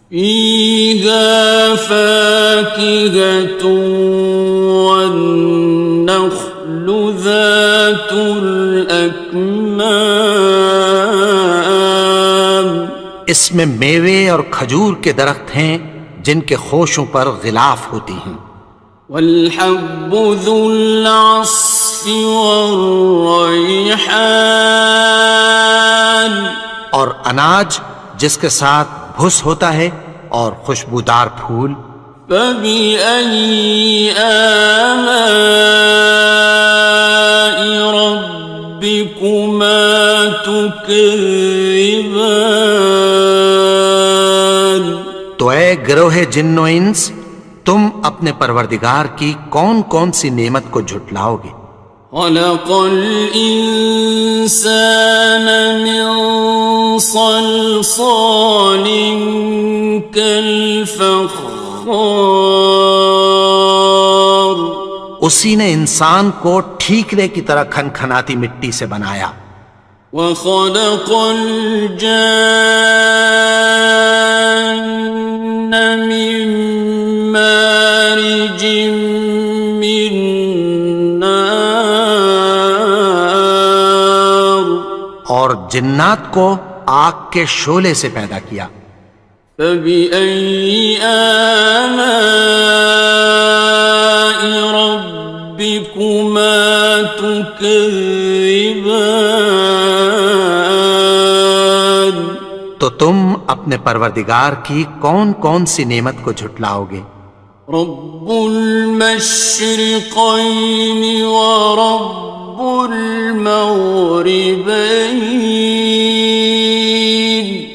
فِيهَا فَاكِهَةٌ وَالنَّخْلُ ذَاتُ الْأَكْمَامِ اس میں میوے اور کھجور کے درخت ہیں جن کے خوشوں پر غلاف ہوتی ہیں۔ وَالْحَبُّ ذُو الْعَصْفِ وَالرَّيْحَانِ اور اناج جس کے ساتھ بھس ہوتا ہے اور خوشبودار پھول۔ فَبِأَيِّ آلَاءِ رَبِّكُمَا تُكَذِّبَانِ تو اے گروہ جن و انس، تم اپنے پروردگار کی کون کون سی نعمت کو جھٹلاؤ گے؟ خلق الإنسان من صلصال كالفخار اسی نے انسان کو ٹھیکرے کی طرح کھنکھناتی مٹی سے بنایا۔ وخلق الجان من مارج من نار اور جنات کو آگ کے شعلے سے پیدا کیا۔ فبأي آلاء ربكما تكذبان تو تم اپنے پروردگار کی کون کون سی نعمت کو جھٹلاؤ گے؟ رب المشرقين ورب المغربين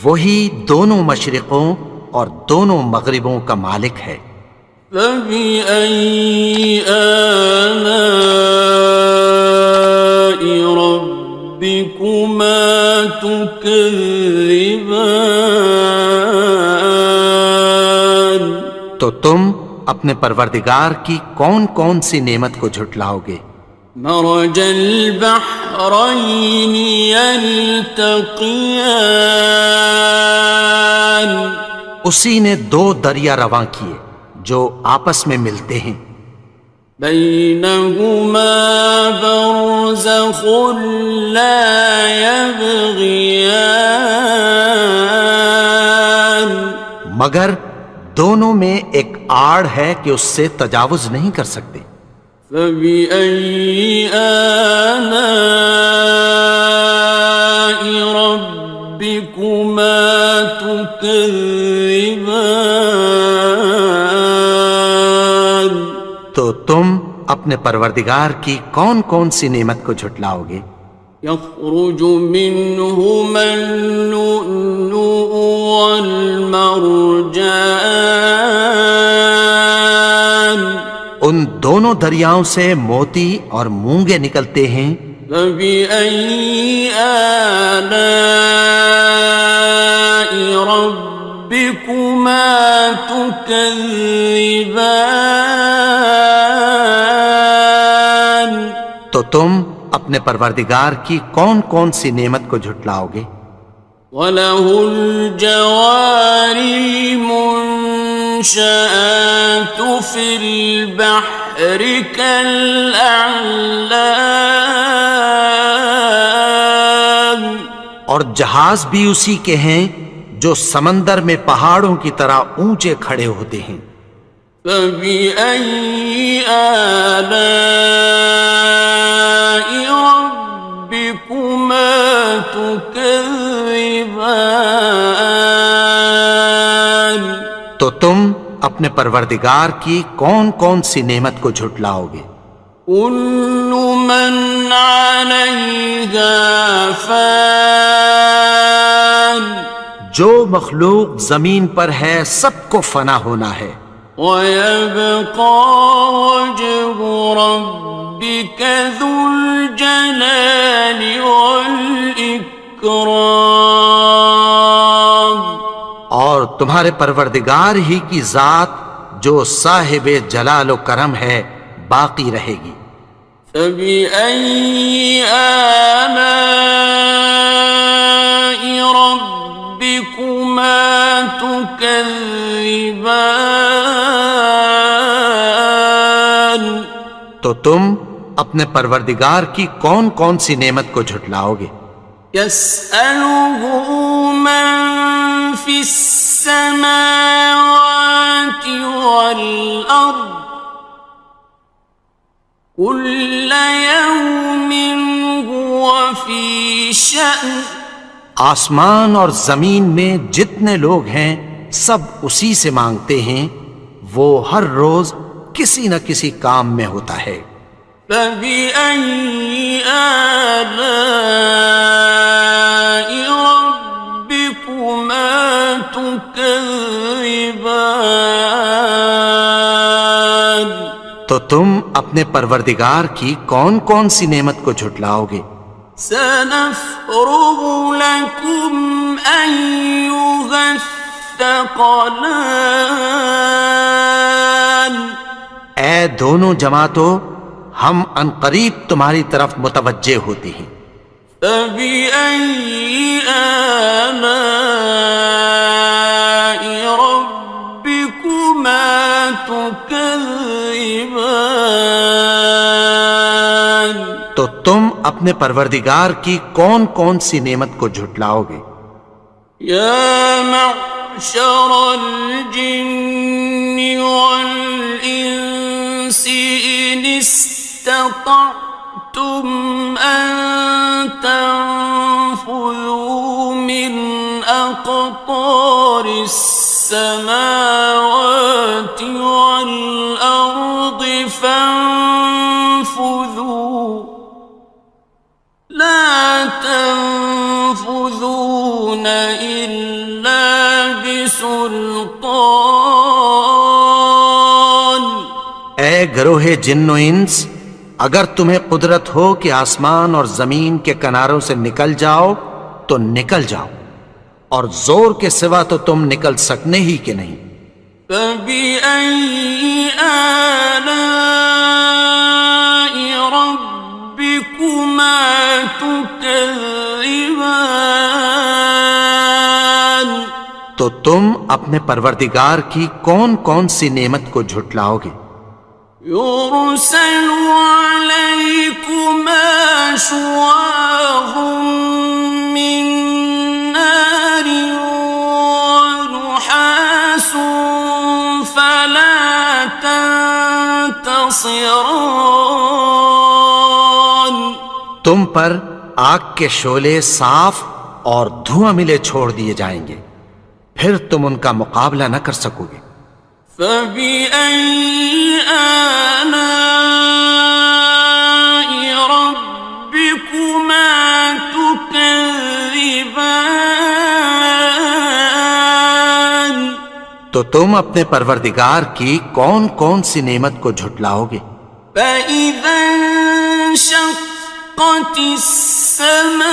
وہی دونوں مشرقوں اور دونوں مغربوں کا مالک ہے۔ فبأي آلاء ربكما تكذبان تو تم اپنے پروردگار کی کون کون سی نعمت کو جھٹلاؤ گے؟ مرج البحرين يلتقيان اسی نے دو دریا رواں کیے جو آپس میں ملتے ہیں، بينهما برزخ لا يبغيان مگر دونوں میں ایک آڑ ہے کہ اس سے تجاوز نہیں کر سکتے۔ فبأي آلاء ربكما تكذبان تو تم اپنے پروردگار کی کون کون سی نعمت کو جھٹلاؤ گے؟ يخرج منهما اللؤلؤ والمرجان ان دونوں دریاؤں سے موتی اور مونگے نکلتے ہیں۔ فبأي آلاء ربكما تكذبان تو تم اپنے پروردگار کی کون کون سی نعمت کو جھٹلاؤ گے؟ وَلَهُ الْجَوَارِ الْمُنشَآتُ فِي الْبَحْرِ كَالْأَعْلَامِ اور جہاز بھی اسی کے ہیں جو سمندر میں پہاڑوں کی طرح اونچے کھڑے ہوتے ہیں۔ فَبِأَيِّ آلَاءِ رَبِّكُمَا تُكَذِّبَانِ تو تم اپنے پروردگار کی کون کون سی نعمت کو جھٹلاؤ گے؟ كُلُّ مَنْ عَلَيْهَا فَانٍ جو مخلوق زمین پر ہے سب کو فنا ہونا ہے، وَيَبْقَى وَجْهُ رَبِّكَ ذُو الْجَلَالِ وَالْإِكْرَامِ اور تمہارے پروردگار ہی کی ذات جو صاحب جلال و کرم ہے باقی رہے گی۔ فَبِأَيِّ آلَاءِ رَبِّكُمَا تُكَذِّبَانِ تو تم اپنے پروردگار کی کون کون سی نعمت کو جھٹلاؤ گے؟ يَسْأَلُهُ مَن فِي السَّمَاوَاتِ وَالْأَرْضِ كُلَّ يَوْمٍ هُوَ فِي شَأْنٍ آسمان اور زمین میں جتنے لوگ ہیں سب اسی سے مانگتے ہیں، وہ ہر روز کسی نہ کسی کام میں ہوتا ہے۔ فَبِأَيِّ آلَاءِ رَبِّكُمَا تُكَذِّبَانِ تو تم اپنے پروردگار کی کون کون سی نعمت کو جھٹلاؤ گے؟ سَنَفْرُغُ لَكُمْ أَيُّهَ الثَّقَلَانِ اے دونوں جماعتوں، ہم عنقریب تمہاری طرف متوجہ ہوتے ہیں۔ فَبِأَيِّ آلَاءِ رَبِّكُمَا تُكَذِّبَانِ تو تم اپنے پروردگار کی کون کون سی نعمت کو جھٹلاؤ گے؟ يَا مَعْشَرَ الْجِنِّ وَالْإِنسِ إِنِ اسْتَطَعْتُمْ أَن تَنفُذُوا مِنْ أقطار السماوات والأرض فانفذوا لا تنفذون إلا بسلطان. اے گروہ جن و انس، اگر تمہیں قدرت ہو کہ آسمان اور زمین کے کناروں سے نکل جاؤ تو نکل جاؤ، اور زور کے سوا تو تم نکل سکنے ہی کہ نہیں. فَبِأَيِّ آلَاءِ رَبِّكُمَا تُكَذِّبَانِ. تو تم اپنے پروردگار کی کون کون سی نعمت کو جھٹلاؤ گے؟ يُرْسَلُ عَلَيْكُمَا شُوَاظٌ مِّن نَّارٍ وَنُحَاسٌ فَلَا تَنتَصِرَانِ. تم پر آگ کے شعلے صاف اور دھواں ملے چھوڑ دیے جائیں گے، پھر تم ان کا مقابلہ نہ کر سکو گے. فَبِأَيِّ آلَاءِ رَبِّكُمَا تُكَذِّبَانِ. تو تم اپنے پروردگار کی کون کون سی نعمت کو جھٹلاؤ گے؟ فَإِذَا انشَقَّتِ السَّمَاءُ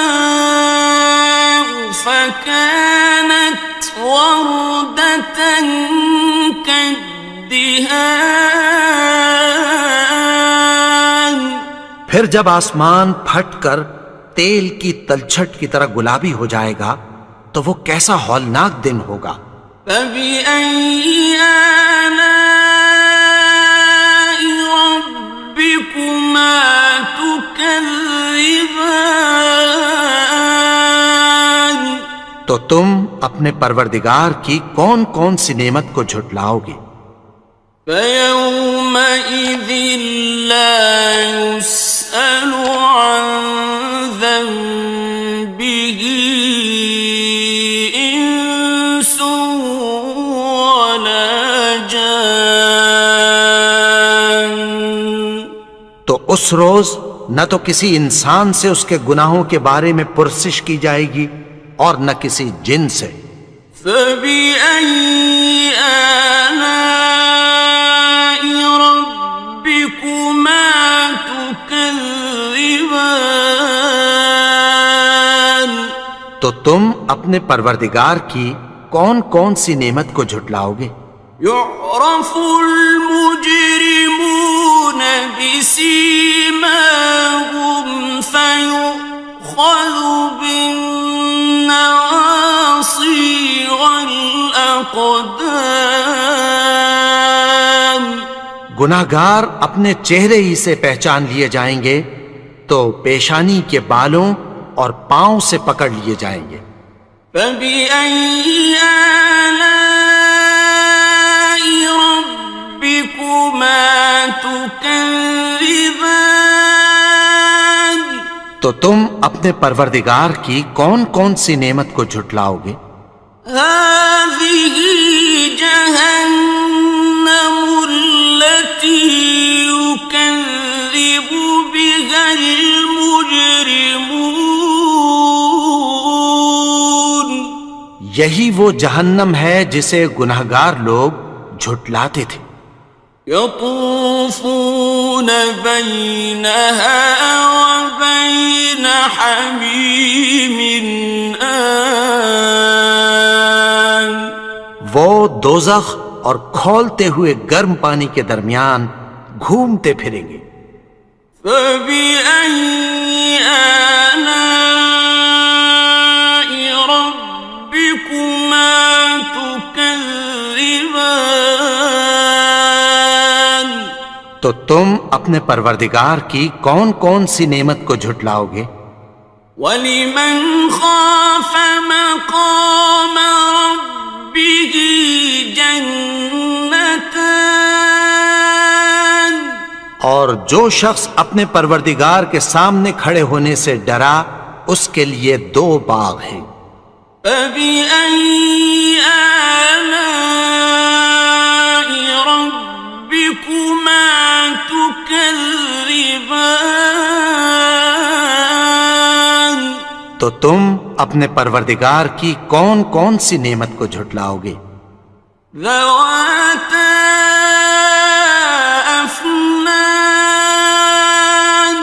فَكَانَتْ وَرْدَةً كَالدِّهَانِ. پھر جب آسمان پھٹ کر تیل کی تلچھٹ کی طرح گلابی ہو جائے گا تو وہ کیسا ہولناک دن ہوگا. فَبِأَيِّ آلَاءِ رَبِّكُمَا تُكَذِّبَانِ. تو تم اپنے پروردگار کی کون کون سی نعمت کو جھٹلاؤ گے؟ فَيَوْمَئِذٍ لَا يُسْأَلُ عَنْ ذَنبِهِ إِنسٌ وَلَا جَانٌ. تو اس روز نہ تو کسی انسان سے اس کے گناہوں کے بارے میں پرسش کی جائے گی اور نہ کسی جن سے. فَبِأَيِّ آلَاءِ رَبِّكُمَا تُكَذِّبَانِ. تو تم اپنے پروردگار کی کون کون سی نعمت کو جھٹلاؤ گے؟ يُعْرَفُ الْمُجْرِمُونَ بِسِيمَاهُمْ فَيُؤْخَذُ بِالنَّوَاصِي وَالْأَقْدَامِ. گناہگار اپنے چہرے ہی سے پہچان لیے جائیں گے تو پیشانی کے بالوں اور پاؤں سے پکڑ لیے جائیں گے. فَبِأَيِّ آلَاءِ رَبِّكُمَا تُكَذِّبَانِ. تو تم اپنے پروردگار کی کون کون سی نعمت کو جھٹلاؤ گے؟ هَٰذِهِ جَهَنَّمُ الَّتِي يُكَذِّبُ بِهَا الْمُجْرِمُونَ. یہی وہ جہنم ہے جسے گناہگار لوگ جھٹلاتے تھے. يَطُوفُونَ بَيْنَهَا وَبَيْنَ حَمِيمٍ آنٍ. وہ دوزخ اور کھولتے ہوئے گرم پانی کے درمیان گھومتے پھریں گے. فَبِأَيِّ آلَاءِ رَبِّكُمَا تُكَذِّبَانِ. تو تم اپنے پروردگار کی کون کون سی نعمت کو جھٹلاؤ گے؟ وَلِمَنْ خَافَ مَقَامَ رَبِّهِ جَنَّتَانِ. اور جو شخص اپنے پروردگار کے سامنے کھڑے ہونے سے ڈرا اس کے لیے 2 باغ ہیں. فبأي آلاء ربكما تكذبان؟ تو تم اپنے پروردگار کی کون کون سی نعمت کو جھٹلاؤ گے؟ ذواتا افنان،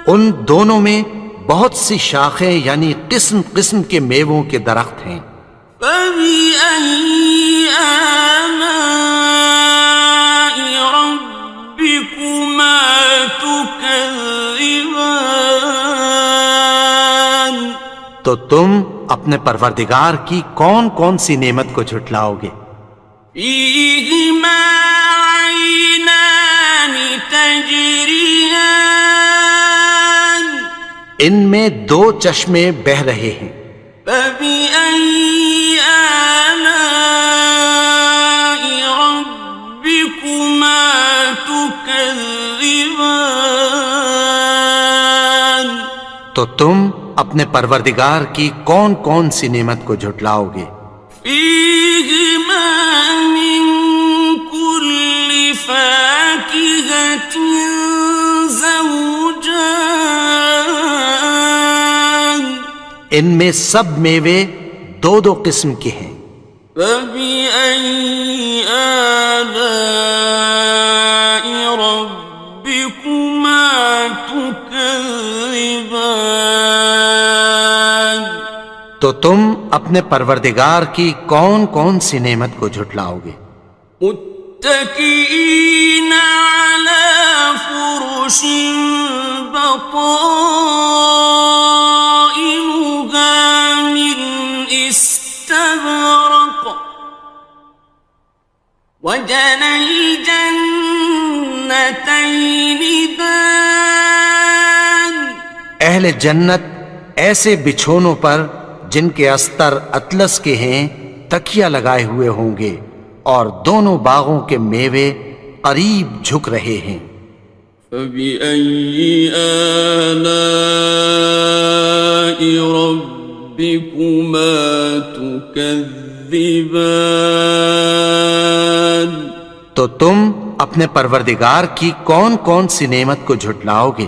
ان دونوں میں بہت سی شاخیں یعنی قسم قسم کے میووں کے درخت ہیں۔ فبأي آلاء ربكما تكذبان؟ تو تم اپنے پروردگار کی کون کون سی نعمت کو جھٹلاؤ گے؟ فيهما عينان تجريان، ان میں دو چشمے بہہ رہے ہیں۔ فبأي آلاء ربكما تكذبان؟ تو تم اپنے پروردگار کی کون کون سی نعمت کو جھٹلاؤ گے؟ فيهما من كل فاكهة زوجان، ان میں سب میوے دو دو قسم کے ہیں۔ فبأي آلاء ربكما تكذبان؟ تو تم اپنے پروردگار کی کون کون سی نعمت کو جھٹلاؤ گے؟ متكئين على فرش بطائنها من استبرق، وجنى الجنتين دان، اہل جنت ایسے بچھونوں پر جن کے استر اطلس کے ہیں تکیہ لگائے ہوئے ہوں گے، اور دونوں باغوں کے میوے قریب جھک رہے ہیں۔ فبأي آلاء ربكما تكذبان؟ تو تم اپنے پروردگار کی کون کون سی نعمت کو جھٹلاؤ گے؟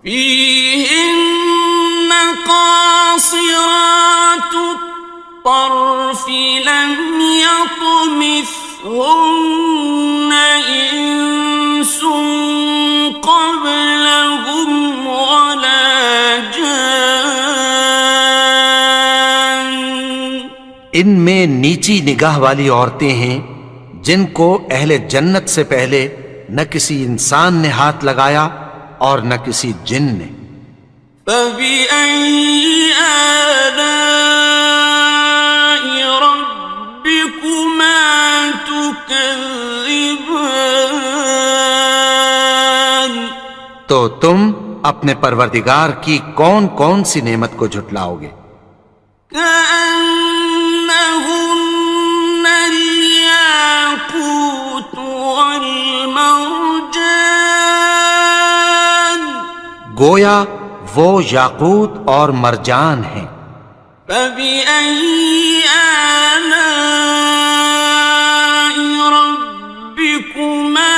فيهن قاصرات الطرف لم يطمثهن إنس قبلهم ولا جان، ان میں نیچی نگاہ والی عورتیں ہیں جن کو اہل جنت سے پہلے نہ کسی انسان نے ہاتھ لگایا اور نہ کسی جن نے۔ فبأي آلاء ربكما تكذبان؟ تو تم اپنے پروردگار کی کون کون سی نعمت کو جھٹلاؤ گے؟ كأنهن الياقوت والمرجان، گویا وہ یاقوت اور مرجان ہیں۔ فبأي آلاء ربكما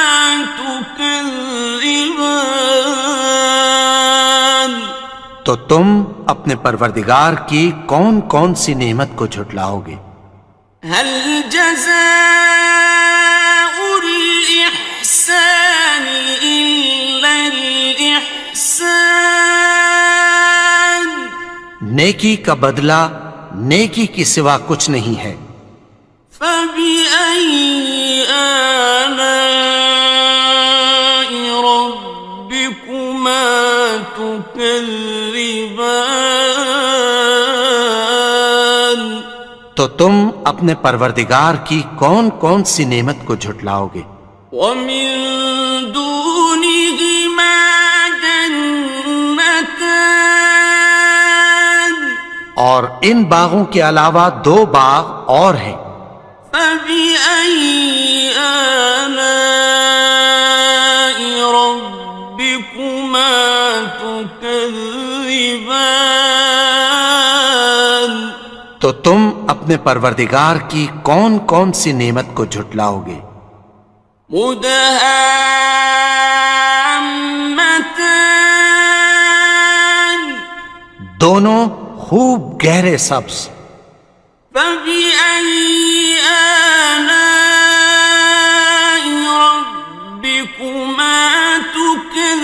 تكذبان؟ تو تم اپنے پروردگار کی کون کون سی نعمت کو جھٹلاؤ گے؟ هل جزاء الإحسان إلا الإحسان؟ نیکی کا بدلہ نیکی کی سوا کچھ نہیں ہے۔ فبأي آلاء ربكما تكذبان؟ تو تم اپنے پروردگار کی کون کون سی نعمت کو جھٹلاؤ گے؟ ومن دونهما جنتان، اور ان باغوں کے علاوہ دو باغ اور ہیں۔ فبأي آلاء ربكما تكذبان؟ تو اپنے پروردگار کی کون کون سی نعمت کو جھٹلاؤ گے؟ مدهامتان دونوں خوب گہرے سبز. فبأي آلاء ربكما تكذبان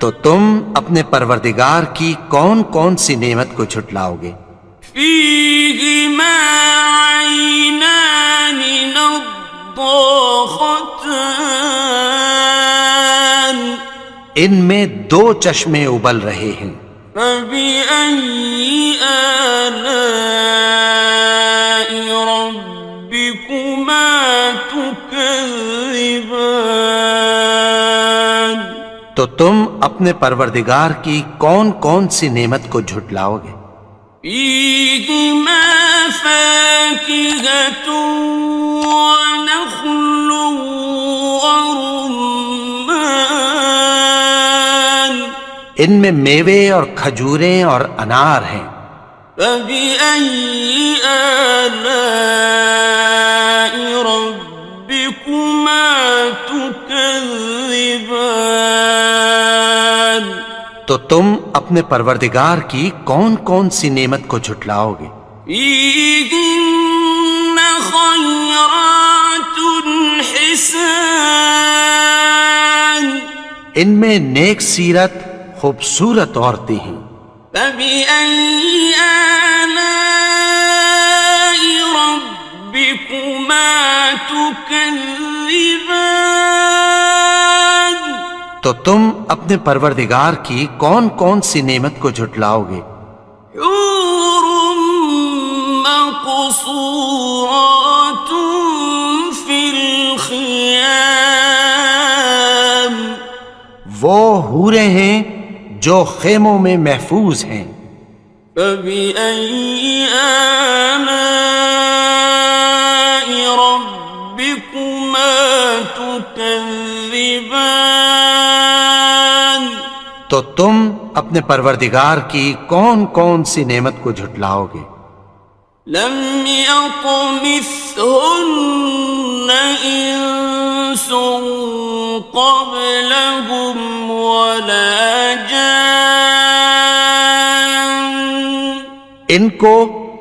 تو تم اپنے پروردگار کی کون کون سی نعمت کو جھٹلاؤ گے؟ فيهما عينان نضاختان ان میں دو چشمے ابل رہے ہیں. فبأي آلاء ربكما تكذبان تو تم اپنے پروردگار کی کون کون سی نعمت کو جھٹلاؤ گے؟ فيهما فاكهة ونخل ورمان ان میں میوے اور کھجوریں اور انار ہیں. فبأي آلاء ربكما تكذبان تو تم اپنے پروردگار کی کون کون سی نعمت کو جھٹلاؤ گے؟ فيهن خيرات حسان ان میں نیک سیرت خوبصورت عورتیں ہیں. فبأي آلاء ربكما تكذبان تو تم اپنے پروردگار کی کون کون سی نعمت کو جھٹلاؤ گے؟ حور مقصورات في الخيام وہ حوریں ہیں جو خیموں میں محفوظ ہیں. فبأي آلاء ربكما تكذبان تو تم اپنے پروردگار کی کون کون سی نعمت کو جھٹلاؤ گے؟ لم يطمثهن إنس قبلهم ولا جان ان کو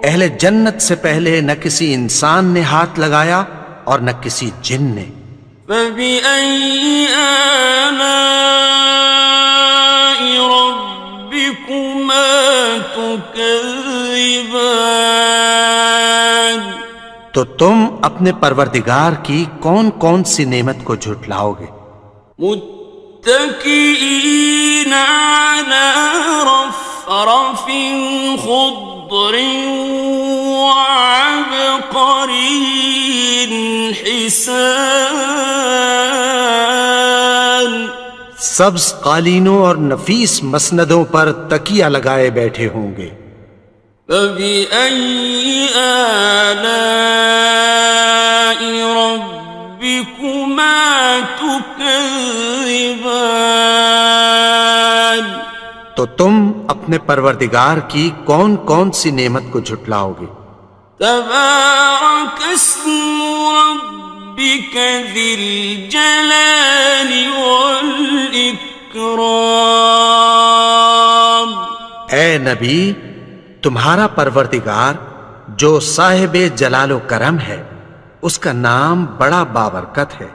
اہل جنت سے پہلے نہ کسی انسان نے ہاتھ لگایا اور نہ کسی جن نے. فبأي آلاء ربكما تكذبان تو تم اپنے پروردگار کی کون کون سی نعمت کو جھٹلاؤ گے؟ متكئين على رفرف خضر وعبقري حسان سبز قالینوں اور نفیس مسندوں پر تکیہ لگائے بیٹھے ہوں گے. فبأي آلاء ربكما تكذبان تو تم اپنے پروردگار کی کون کون سی نعمت کو جھٹلاؤ گے؟ تبارك اسم ربك ذي الجلال والإكرام اے نبی، تمہارا پروردگار جو صاحب جلال و کرم ہے، اس کا نام بڑا بابرکت ہے.